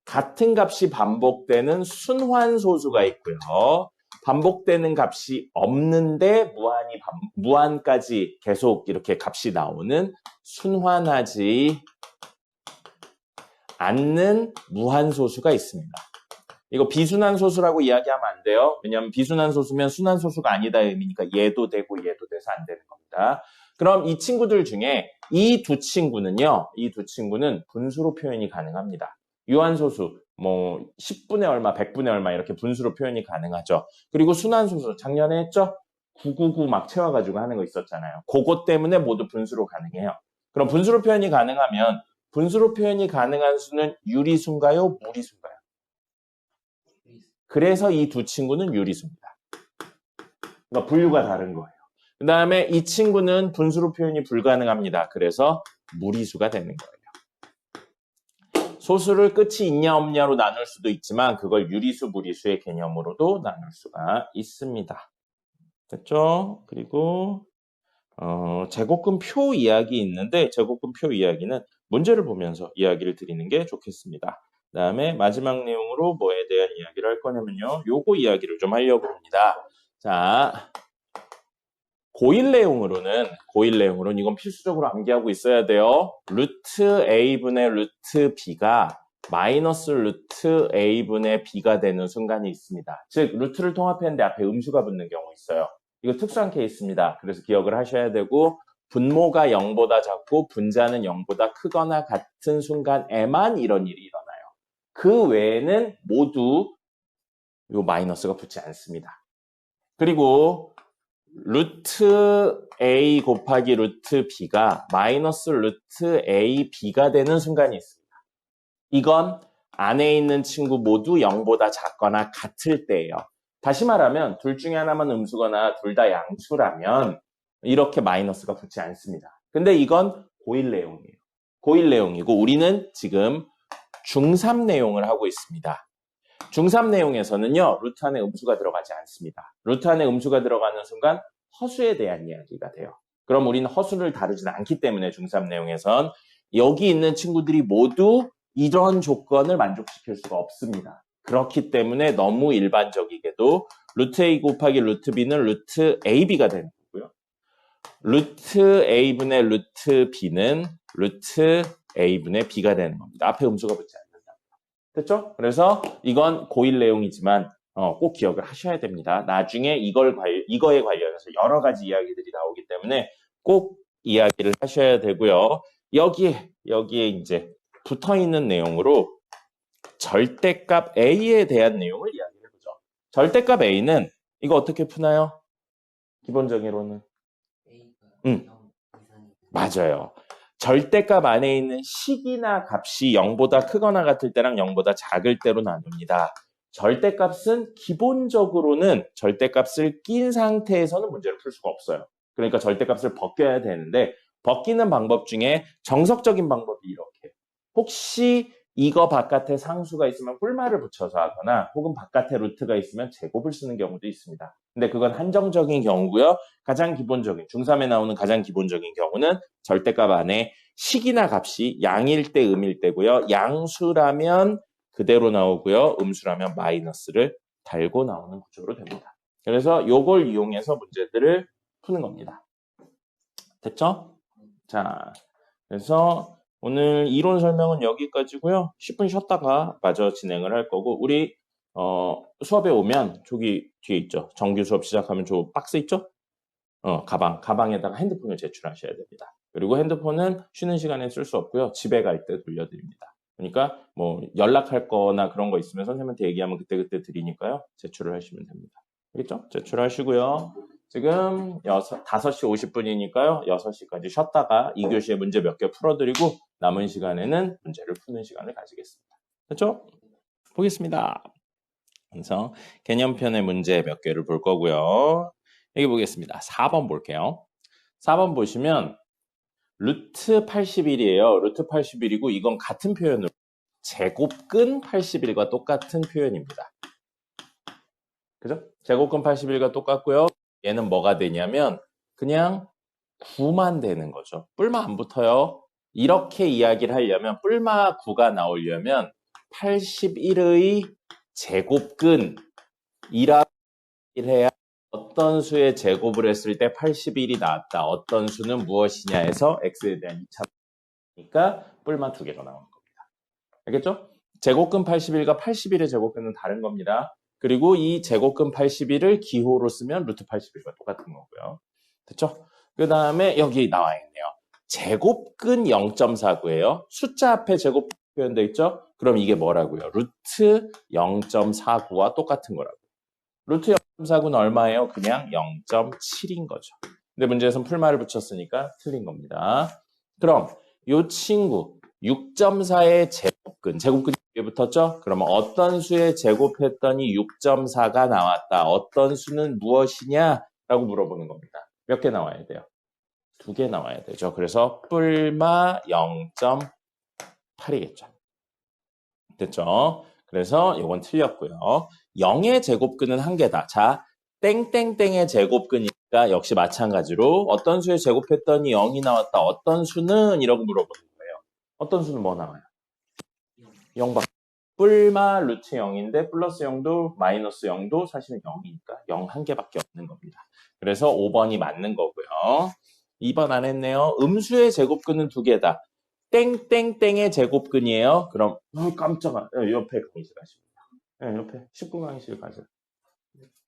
[SPEAKER 1] 같은 값이 반복되는 순환소수가 있고요. 반복되는 값이 없는데 무한까지 계속 이렇게 값이 나오는 순환하지 않는 무한소수가 있습니다. 이거 비순환소수라고 이야기하면 안 돼요. 왜냐하면 비순환소수면 순환소수가 아니다 의미니까 얘도 되고 얘도 돼서 안 되는 겁니다. 그럼 이 친구들 중에 이 두 친구는 분수로 표현이 가능합니다. 유한소수, 10분의 얼마, 100분의 얼마 이렇게 분수로 표현이 가능하죠. 그리고 순환소수, 작년에 했죠? 999 막 채워가지고 하는 거 있었잖아요. 그것 때문에 모두 분수로 가능해요. 그럼 분수로 표현이 가능하면 분수로 표현이 가능한 수는 유리수인가요? 무리수인가요? 그래서 이 두 친구는 유리수입니다. 그러니까 분류가 다른 거예요. 그 다음에 이 친구는 분수로 표현이 불가능합니다. 그래서 무리수가 되는 거예요. 소수를 끝이 있냐 없냐로 나눌 수도 있지만 그걸 유리수, 무리수의 개념으로도 나눌 수가 있습니다. 됐죠? 그리고 제곱근 표 이야기 있는데 제곱근 표 이야기는 문제를 보면서 이야기를 드리는 게 좋겠습니다. 그 다음에 마지막 내용으로 뭐에 대한 이야기를 할 거냐면요. 요거 이야기를 좀 하려고 합니다. 자, 고일 내용으로는 이건 필수적으로 암기하고 있어야 돼요. 루트 a분의 루트 b가 마이너스 루트 a분의 b가 되는 순간이 있습니다. 즉 루트를 통합했는데 앞에 음수가 붙는 경우 있어요. 이거 특수한 케이스입니다. 그래서 기억을 하셔야 되고 분모가 0보다 작고 분자는 0보다 크거나 같은 순간에만 이런 일이 일어나요. 그 외에는 모두 요 마이너스가 붙지 않습니다. 그리고 루트 a 곱하기 루트 b가 마이너스 루트 a b가 되는 순간이 있습니다. 이건 안에 있는 친구 모두 0보다 작거나 같을 때예요. 다시 말하면 둘 중에 하나만 음수거나 둘 다 양수라면 이렇게 마이너스가 붙지 않습니다. 근데 이건 고1 내용이에요. 고1 내용이고 우리는 지금 중3 내용을 하고 있습니다. 중3 내용에서는요. 루트 안에 음수가 들어가지 않습니다. 루트 안에 음수가 들어가는 순간 허수에 대한 이야기가 돼요. 그럼 우리는 허수를 다루지는 않기 때문에 중3 내용에선 여기 있는 친구들이 모두 이런 조건을 만족시킬 수가 없습니다. 그렇기 때문에 너무 일반적이게도 루트 a 곱하기 루트 b는 루트 ab가 되는 거고요. 루트 a분의 루트 b는 루트 a분의 b가 되는 겁니다. 앞에 음수가 붙지 않는다. 됐죠? 그래서 이건 고1 내용이지만 꼭 기억을 하셔야 됩니다. 나중에 이거에 관련해서 여러 가지 이야기들이 나오기 때문에 꼭 이야기를 하셔야 되고요. 여기에 이제 붙어있는 내용으로 절대값 A에 대한 내용을 이야기해보죠. 절대값 A는 이거 어떻게 푸나요? 기본적으로는?
[SPEAKER 2] A가
[SPEAKER 1] 응.
[SPEAKER 2] 0 이상이
[SPEAKER 1] 맞아요. 절대값 안에 있는 식이나 값이 0보다 크거나 같을 때랑 0보다 작을 때로 나눕니다. 절대값은 기본적으로는 절대값을 낀 상태에서는 문제를 풀 수가 없어요. 그러니까 절대값을 벗겨야 되는데 벗기는 방법 중에 정석적인 방법이 이렇게. 혹시 이거 바깥에 상수가 있으면 뿔말을 붙여서 하거나 혹은 바깥에 루트가 있으면 제곱을 쓰는 경우도 있습니다. 근데 그건 한정적인 경우고요. 가장 기본적인, 중3에 나오는 가장 기본적인 경우는 절대값 안에 식이나 값이 양일 때 음일 때고요. 양수라면 그대로 나오고요. 음수라면 마이너스를 달고 나오는 구조로 됩니다. 그래서 요걸 이용해서 문제들을 푸는 겁니다. 됐죠? 자, 그래서 오늘 이론 설명은 여기까지고요. 10분 쉬었다가 마저 진행을 할 거고 우리 수업에 오면 저기 뒤에 있죠. 정규 수업 시작하면 저 박스 있죠? 가방에다가 핸드폰을 제출하셔야 됩니다. 그리고 핸드폰은 쉬는 시간에 쓸 수 없고요. 집에 갈 때 돌려드립니다. 그러니까 뭐 연락할 거나 그런 거 있으면 선생님한테 얘기하면 그때그때 드리니까요. 제출을 하시면 됩니다. 알겠죠? 제출하시고요. 지금 5시 50분이니까요. 6시까지 쉬었다가 2교시에 문제 몇 개 풀어드리고 남은 시간에는 문제를 푸는 시간을 가지겠습니다. 됐죠? 보겠습니다. 그래서 개념편의 문제 몇 개를 볼 거고요. 여기 보겠습니다. 4번 볼게요. 4번 보시면 루트 81이에요. 루트 81이고 이건 같은 표현으로 제곱근 81과 똑같은 표현입니다. 그죠? 제곱근 81과 똑같고요. 얘는 뭐가 되냐면 그냥 9만 되는 거죠. 뿔마 안 붙어요. 이렇게 이야기를 하려면 뿔마 9가 나오려면 81의 제곱근이라고 해야 어떤 수의 제곱을 했을 때 81이 나왔다. 어떤 수는 무엇이냐 해서 x에 대한 2차니까 뿔마 2개가 나오는 겁니다. 알겠죠? 제곱근 81과 81의 제곱근은 다른 겁니다. 그리고 이 제곱근 81을 기호로 쓰면 루트 81과 똑같은 거고요. 됐죠? 그 다음에 여기 나와 있네요. 제곱근 0.49예요. 숫자 앞에 제곱 표현되어 있죠? 그럼 이게 뭐라고요? 루트 0.49와 똑같은 거라고요. 루트 0.49는 얼마예요? 그냥 0.7인 거죠. 근데 문제에서는 풀말을 붙였으니까 틀린 겁니다. 그럼 이 친구 6.4의 제곱근이 여기 붙었죠? 그러면 어떤 수에 제곱했더니 6.4가 나왔다. 어떤 수는 무엇이냐? 라고 물어보는 겁니다. 몇 개 나와야 돼요? 2개 나와야 되죠. 그래서 뿔마 0.8이겠죠. 됐죠? 그래서 이건 틀렸고요. 0의 제곱근은 1개다. 자, 땡땡땡의 제곱근이니까 역시 마찬가지로 어떤 수에 제곱했더니 0이 나왔다. 어떤 수는? 이라고 물어보는 거예요. 어떤 수는 뭐 나와요? 0밖에. 뿔마 루트 0인데 플러스 0도 마이너스 0도 사실은 0이니까 0 1개밖에 없는 겁니다. 그래서 5번이 맞는 거고요. 2번 안 했네요. 음수의 제곱근은 2개다. 땡땡땡의 제곱근이에요. 그럼 깜짝아. 옆에 강의실 가십니다. 옆에 19 강의실 가세요.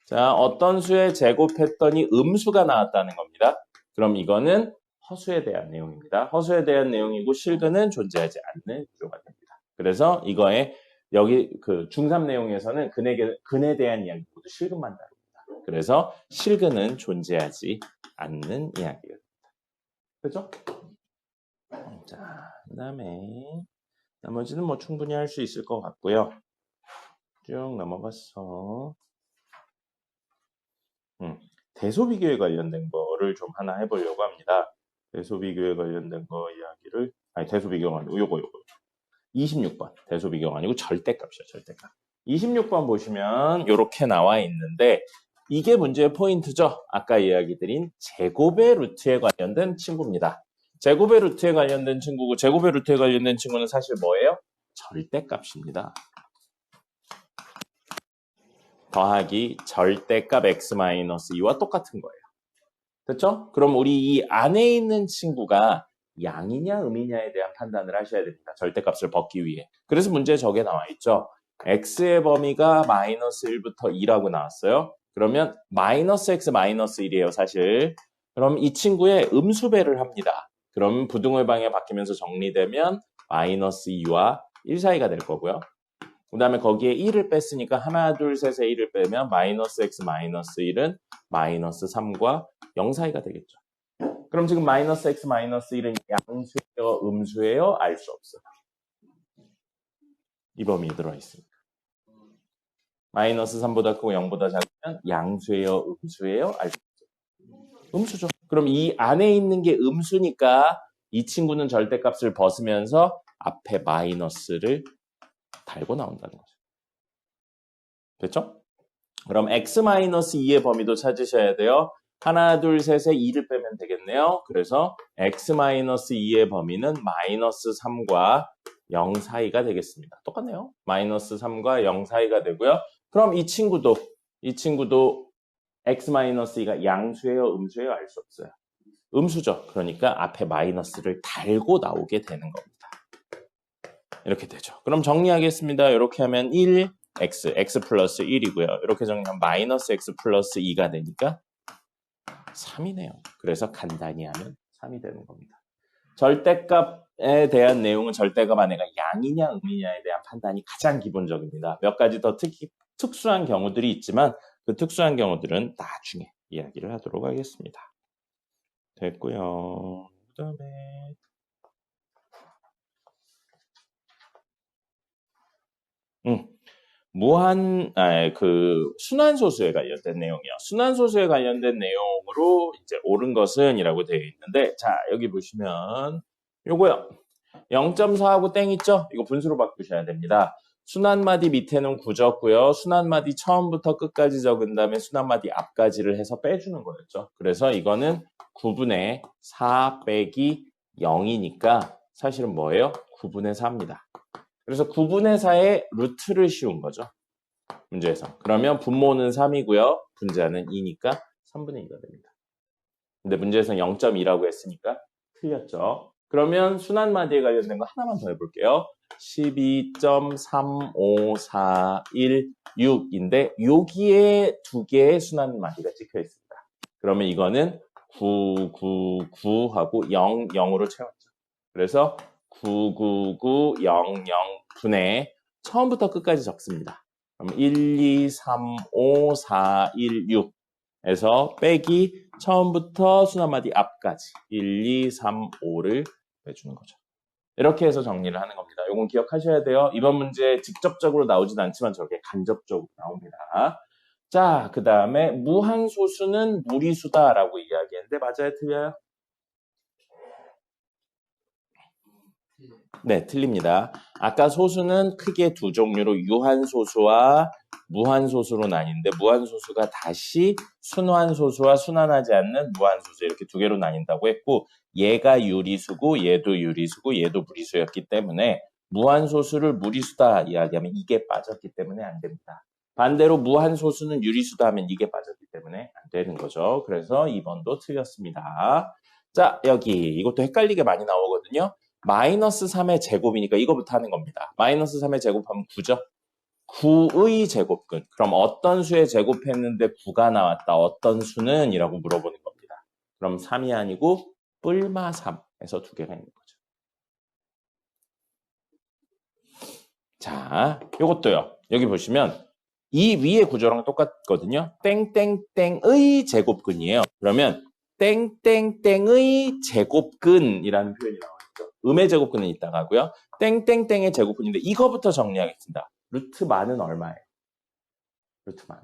[SPEAKER 1] 자, 어떤 수에 제곱했더니 음수가 나왔다는 겁니다. 그럼 이거는 허수에 대한 내용입니다. 허수에 대한 내용이고 실근은 존재하지 않는 구조가 됩니다. 그래서 이거에 여기 그 중3 내용에서는 근에 대한 이야기 모두 실근만 다룹니다. 그래서 실근은 존재하지 않는 이야기가 됩니다. 그죠? 자, 그 다음에 나머지는 뭐 충분히 할 수 있을 것 같고요. 쭉 넘어가서 대소비교에 관련된 거를 좀 하나 해보려고 합니다. 대소비교에 관련된 거 이야기를 대소비교가 아니고 요거 26번 대소비교가 아니고 절대값이죠. 절대값. 26번 보시면 이렇게 나와 있는데 이게 문제의 포인트죠. 아까 이야기 드린 제곱의 루트에 관련된 친구입니다. 제곱의 루트에 관련된 친구고 제곱의 루트에 관련된 친구는 사실 뭐예요? 절대값입니다. 더하기 절대값 x-2와 똑같은 거예요. 됐죠? 그럼 우리 이 안에 있는 친구가 양이냐 음이냐에 대한 판단을 하셔야 됩니다. 절대값을 벗기 위해. 그래서 문제에 저게 나와 있죠. x의 범위가 마이너스 1부터 2라고 나왔어요. 그러면 마이너스 x 마이너스 1이에요. 사실. 그럼 이 친구의 음수배를 합니다. 그럼 부등호의 방향이 바뀌면서 정리되면 마이너스 2와 1 사이가 될 거고요. 그 다음에 거기에 1을 뺐으니까 하나, 둘, 셋에 1을 빼면 마이너스 x 마이너스 1은 마이너스 3과 0 사이가 되겠죠. 그럼 지금 마이너스 x 마이너스 1은 양수예요? 음수예요? 알 수 없어요. 이 범위에 들어있습니다. 마이너스 3보다 크고 0보다 작으면 양수예요? 음수예요? 알 수 없어요. 음수죠. 그럼 이 안에 있는 게 음수니까 이 친구는 절대값을 벗으면서 앞에 마이너스를 달고 나온다는 거죠. 됐죠? 그럼 x-2의 범위도 찾으셔야 돼요. 하나, 둘, 셋에 2를 빼면 되겠네요. 그래서 x-2의 범위는 마이너스 3과 0 사이가 되겠습니다. 똑같네요. 마이너스 3과 0 사이가 되고요. 그럼 이 친구도 x-2가 양수예요? 음수예요? 알 수 없어요. 음수죠. 그러니까 앞에 마이너스를 달고 나오게 되는 겁니다. 이렇게 되죠. 그럼 정리하겠습니다. 이렇게 하면 1, x 플러스 1이고요. 이렇게 정리하면 마이너스 x 플러스 2가 되니까 3이네요. 그래서 간단히 하면 3이 되는 겁니다. 절대값에 대한 내용은 절대값 안에가 양이냐 음이냐에 대한 판단이 가장 기본적입니다. 몇 가지 더 특수한 경우들이 있지만 그 특수한 경우들은 나중에 이야기를 하도록 하겠습니다. 됐고요. 그 다음에 순환소수에 관련된 내용이요. 순환소수에 관련된 내용으로 이제 옳은 것은 이라고 되어 있는데, 자, 여기 보시면, 요거요. 0.4하고 땡 있죠? 이거 분수로 바꾸셔야 됩니다. 순환마디 밑에는 9 적고요. 순환마디 처음부터 끝까지 적은 다음에 순환마디 앞까지를 해서 빼주는 거였죠. 그래서 이거는 9분의 4 빼기 0이니까 사실은 뭐예요? 9분의 4입니다. 그래서 9분의 4의 루트를 씌운 거죠. 문제에서. 그러면 분모는 3이고요. 분자는 2니까 3분의 2가 됩니다. 근데 문제에서 0.2라고 했으니까 틀렸죠. 그러면 순환마디에 관련된 거 하나만 더 해볼게요. 12.35416인데 여기에 두 개의 순환마디가 찍혀 있습니다. 그러면 이거는 999하고 0, 0으로 채웠죠. 그래서 99900분의 처음부터 끝까지 적습니다. 그럼 1, 2, 3, 5, 4, 1, 6에서 빼기 처음부터 순환마디 앞까지 1, 2, 3, 5를 빼주는 거죠. 이렇게 해서 정리를 하는 겁니다. 이건 기억하셔야 돼요. 이번 문제 직접적으로 나오진 않지만 저게 간접적으로 나옵니다. 자, 그 다음에 무한소수는 무리수다라고 이야기했는데 맞아요? 틀려요? 네, 틀립니다. 아까 소수는 크게 두 종류로 유한소수와 무한소수로 나뉜데 무한소수가 다시 순환소수와 순환하지 않는 무한소수 이렇게 두 개로 나뉜다고 했고 얘가 유리수고 얘도 유리수고 얘도 무리수였기 때문에 무한소수를 무리수다 이야기하면 이게 빠졌기 때문에 안 됩니다. 반대로 무한소수는 유리수다 하면 이게 빠졌기 때문에 안 되는 거죠. 그래서 2번도 틀렸습니다. 자, 여기 이것도 헷갈리게 많이 나오거든요. 마이너스 3의 제곱이니까 이거부터 하는 겁니다. 마이너스 3의 제곱하면 9죠? 9의 제곱근. 그럼 어떤 수에 제곱했는데 9가 나왔다. 어떤 수는? 이라고 물어보는 겁니다. 그럼 3이 아니고 뿔마 3에서 두 개가 있는 거죠. 자, 요것도요. 여기 보시면 이 위의 구조랑 똑같거든요. 땡땡땡의 제곱근이에요. 그러면 땡땡땡의 제곱근이라는 표현이 나와요. 음의 제곱근은 이따가 하고요. 땡땡땡의 제곱근인데 이거부터 정리하겠습니다. 루트만은 얼마예요? 루트만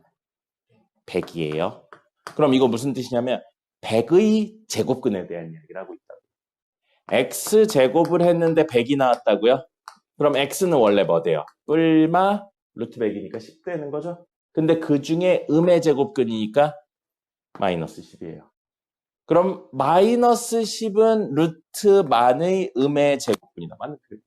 [SPEAKER 1] 100이에요. 그럼 이거 무슨 뜻이냐면 100의 제곱근에 대한 이야기를 하고 있다고요. x제곱을 했는데 100이 나왔다고요? 그럼 x는 원래 뭐 돼요? 뿔마 루트 100이니까 10 되는 거죠? 근데 그 중에 음의 제곱근이니까 마이너스 10이에요. 그럼 마이너스 10은 루트만의 음의 제곱근이다. 맞는 표현.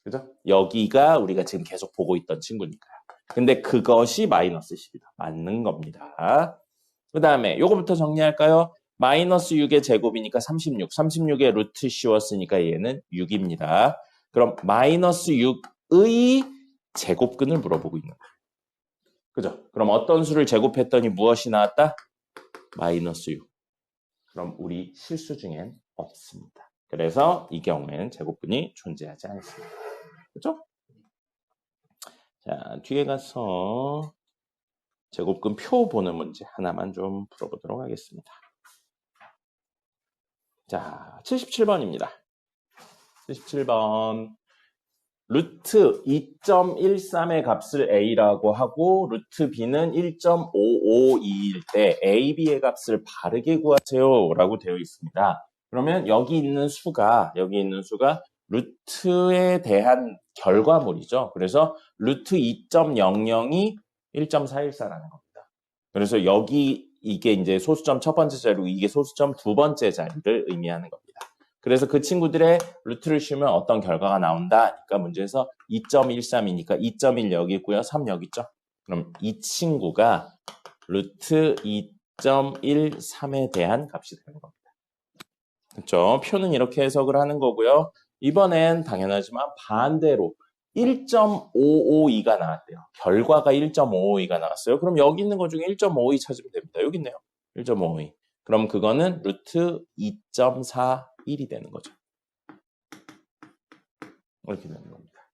[SPEAKER 1] 그죠? 여기가 우리가 지금 계속 보고 있던 친구니까요. 근데 그것이 마이너스 10이다. 맞는 겁니다. 그 다음에 요거부터 정리할까요? 마이너스 6의 제곱이니까 36. 36의 루트 씌웠으니까 얘는 6입니다. 그럼 마이너스 6의 제곱근을 물어보고 있는 거예요. 그죠? 그럼 어떤 수를 제곱했더니 무엇이 나왔다? 마이너스 6. 그럼 우리 실수 중엔 없습니다. 그래서 이 경우에는 제곱근이 존재하지 않습니다. 그죠? 자, 뒤에 가서 제곱근 표 보는 문제 하나만 좀 풀어보도록 하겠습니다. 자, 77번입니다. 77번. 루트 2.13의 값을 a라고 하고 루트 b는 1.552일 때 a, b의 값을 바르게 구하세요 라고 되어 있습니다. 그러면 여기 있는 수가 루트에 대한 결과물이죠. 그래서 루트 2.00이 1.414라는 겁니다. 그래서 여기 이게 이제 소수점 첫 번째 자리고 이게 소수점 두 번째 자리를 의미하는 겁니다. 그래서 그 친구들의 루트를 씌우면 어떤 결과가 나온다. 그러니까 문제에서 2.13이니까 2.1 여기 있고요. 3 여기 있죠. 그럼 이 친구가 루트 2.13에 대한 값이 되는 겁니다. 그렇죠? 표는 이렇게 해석을 하는 거고요. 이번엔 당연하지만 반대로 1.552가 나왔대요. 결과가 1.552가 나왔어요. 그럼 여기 있는 것 중에 1.52 찾으면 됩니다. 여기 있네요. 1.552. 그럼 그거는 루트 2.41이 되는 거죠. 이렇게 되는 겁니다.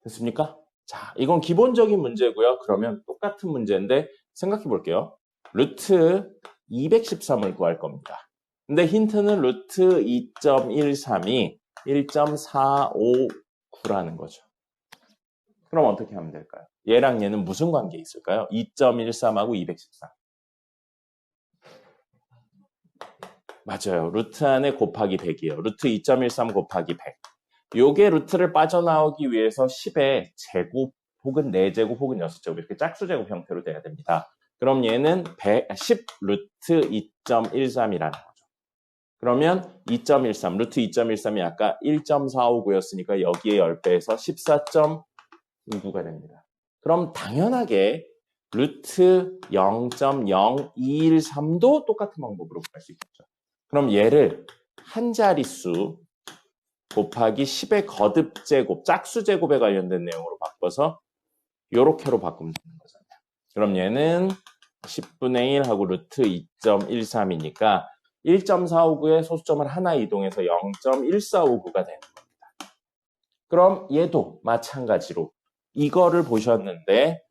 [SPEAKER 1] 됐습니까? 자, 이건 기본적인 문제고요. 그러면 똑같은 문제인데 생각해 볼게요. 루트 213을 구할 겁니다. 근데 힌트는 루트 2.13이 1.459라는 거죠. 그럼 어떻게 하면 될까요? 얘랑 얘는 무슨 관계 있을까요? 2.13하고 213. 맞아요. 루트 안에 곱하기 100이에요. 루트 2.13 곱하기 100. 요게 루트를 빠져나오기 위해서 10의 제곱 혹은 4제곱 혹은 6제곱 이렇게 짝수제곱 형태로 돼야 됩니다. 그럼 얘는 10 루트 2.13이라는 거죠. 그러면 2.13, 루트 2.13이 아까 1.459였으니까 여기에 10배에서 14.59가 됩니다. 그럼 당연하게 루트 0.0213도 똑같은 방법으로 구할 수 있겠죠. 그럼 얘를 한 자릿수 곱하기 10의 거듭제곱, 짝수제곱에 관련된 내용으로 바꿔서 요렇게로 바꾸면 되는 거잖아요. 그럼 얘는 10분의 1하고 루트 2.13이니까 1.459에 소수점을 하나 이동해서 0.1459가 되는 겁니다. 그럼 얘도 마찬가지로 이거를 보셨는데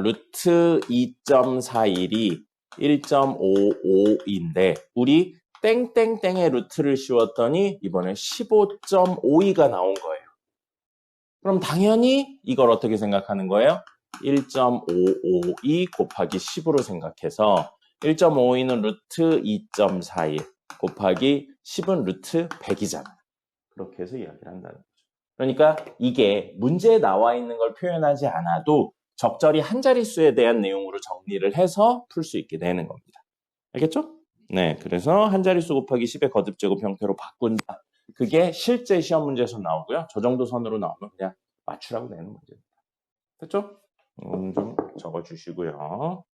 [SPEAKER 1] 루트 2.41이 1.55인데 우리 땡땡땡의 루트를 씌웠더니 이번에 15.52가 나온 거예요. 그럼 당연히 이걸 어떻게 생각하는 거예요? 1.552 곱하기 10으로 생각해서 1.52는 루트 2.41 곱하기 10은 루트 100이잖아요. 그렇게 해서 이야기를 한다는 거죠. 그러니까 이게 문제에 나와 있는 걸 표현하지 않아도 적절히 한 자릿수에 대한 내용으로 정리를 해서 풀 수 있게 되는 겁니다. 알겠죠? 네, 그래서 한 자릿수 곱하기 10의 거듭제곱 형태로 바꾼다. 그게 실제 시험 문제에서 나오고요. 저 정도 선으로 나오면 그냥 맞추라고 내는 문제입니다. 됐죠? 좀 적어주시고요.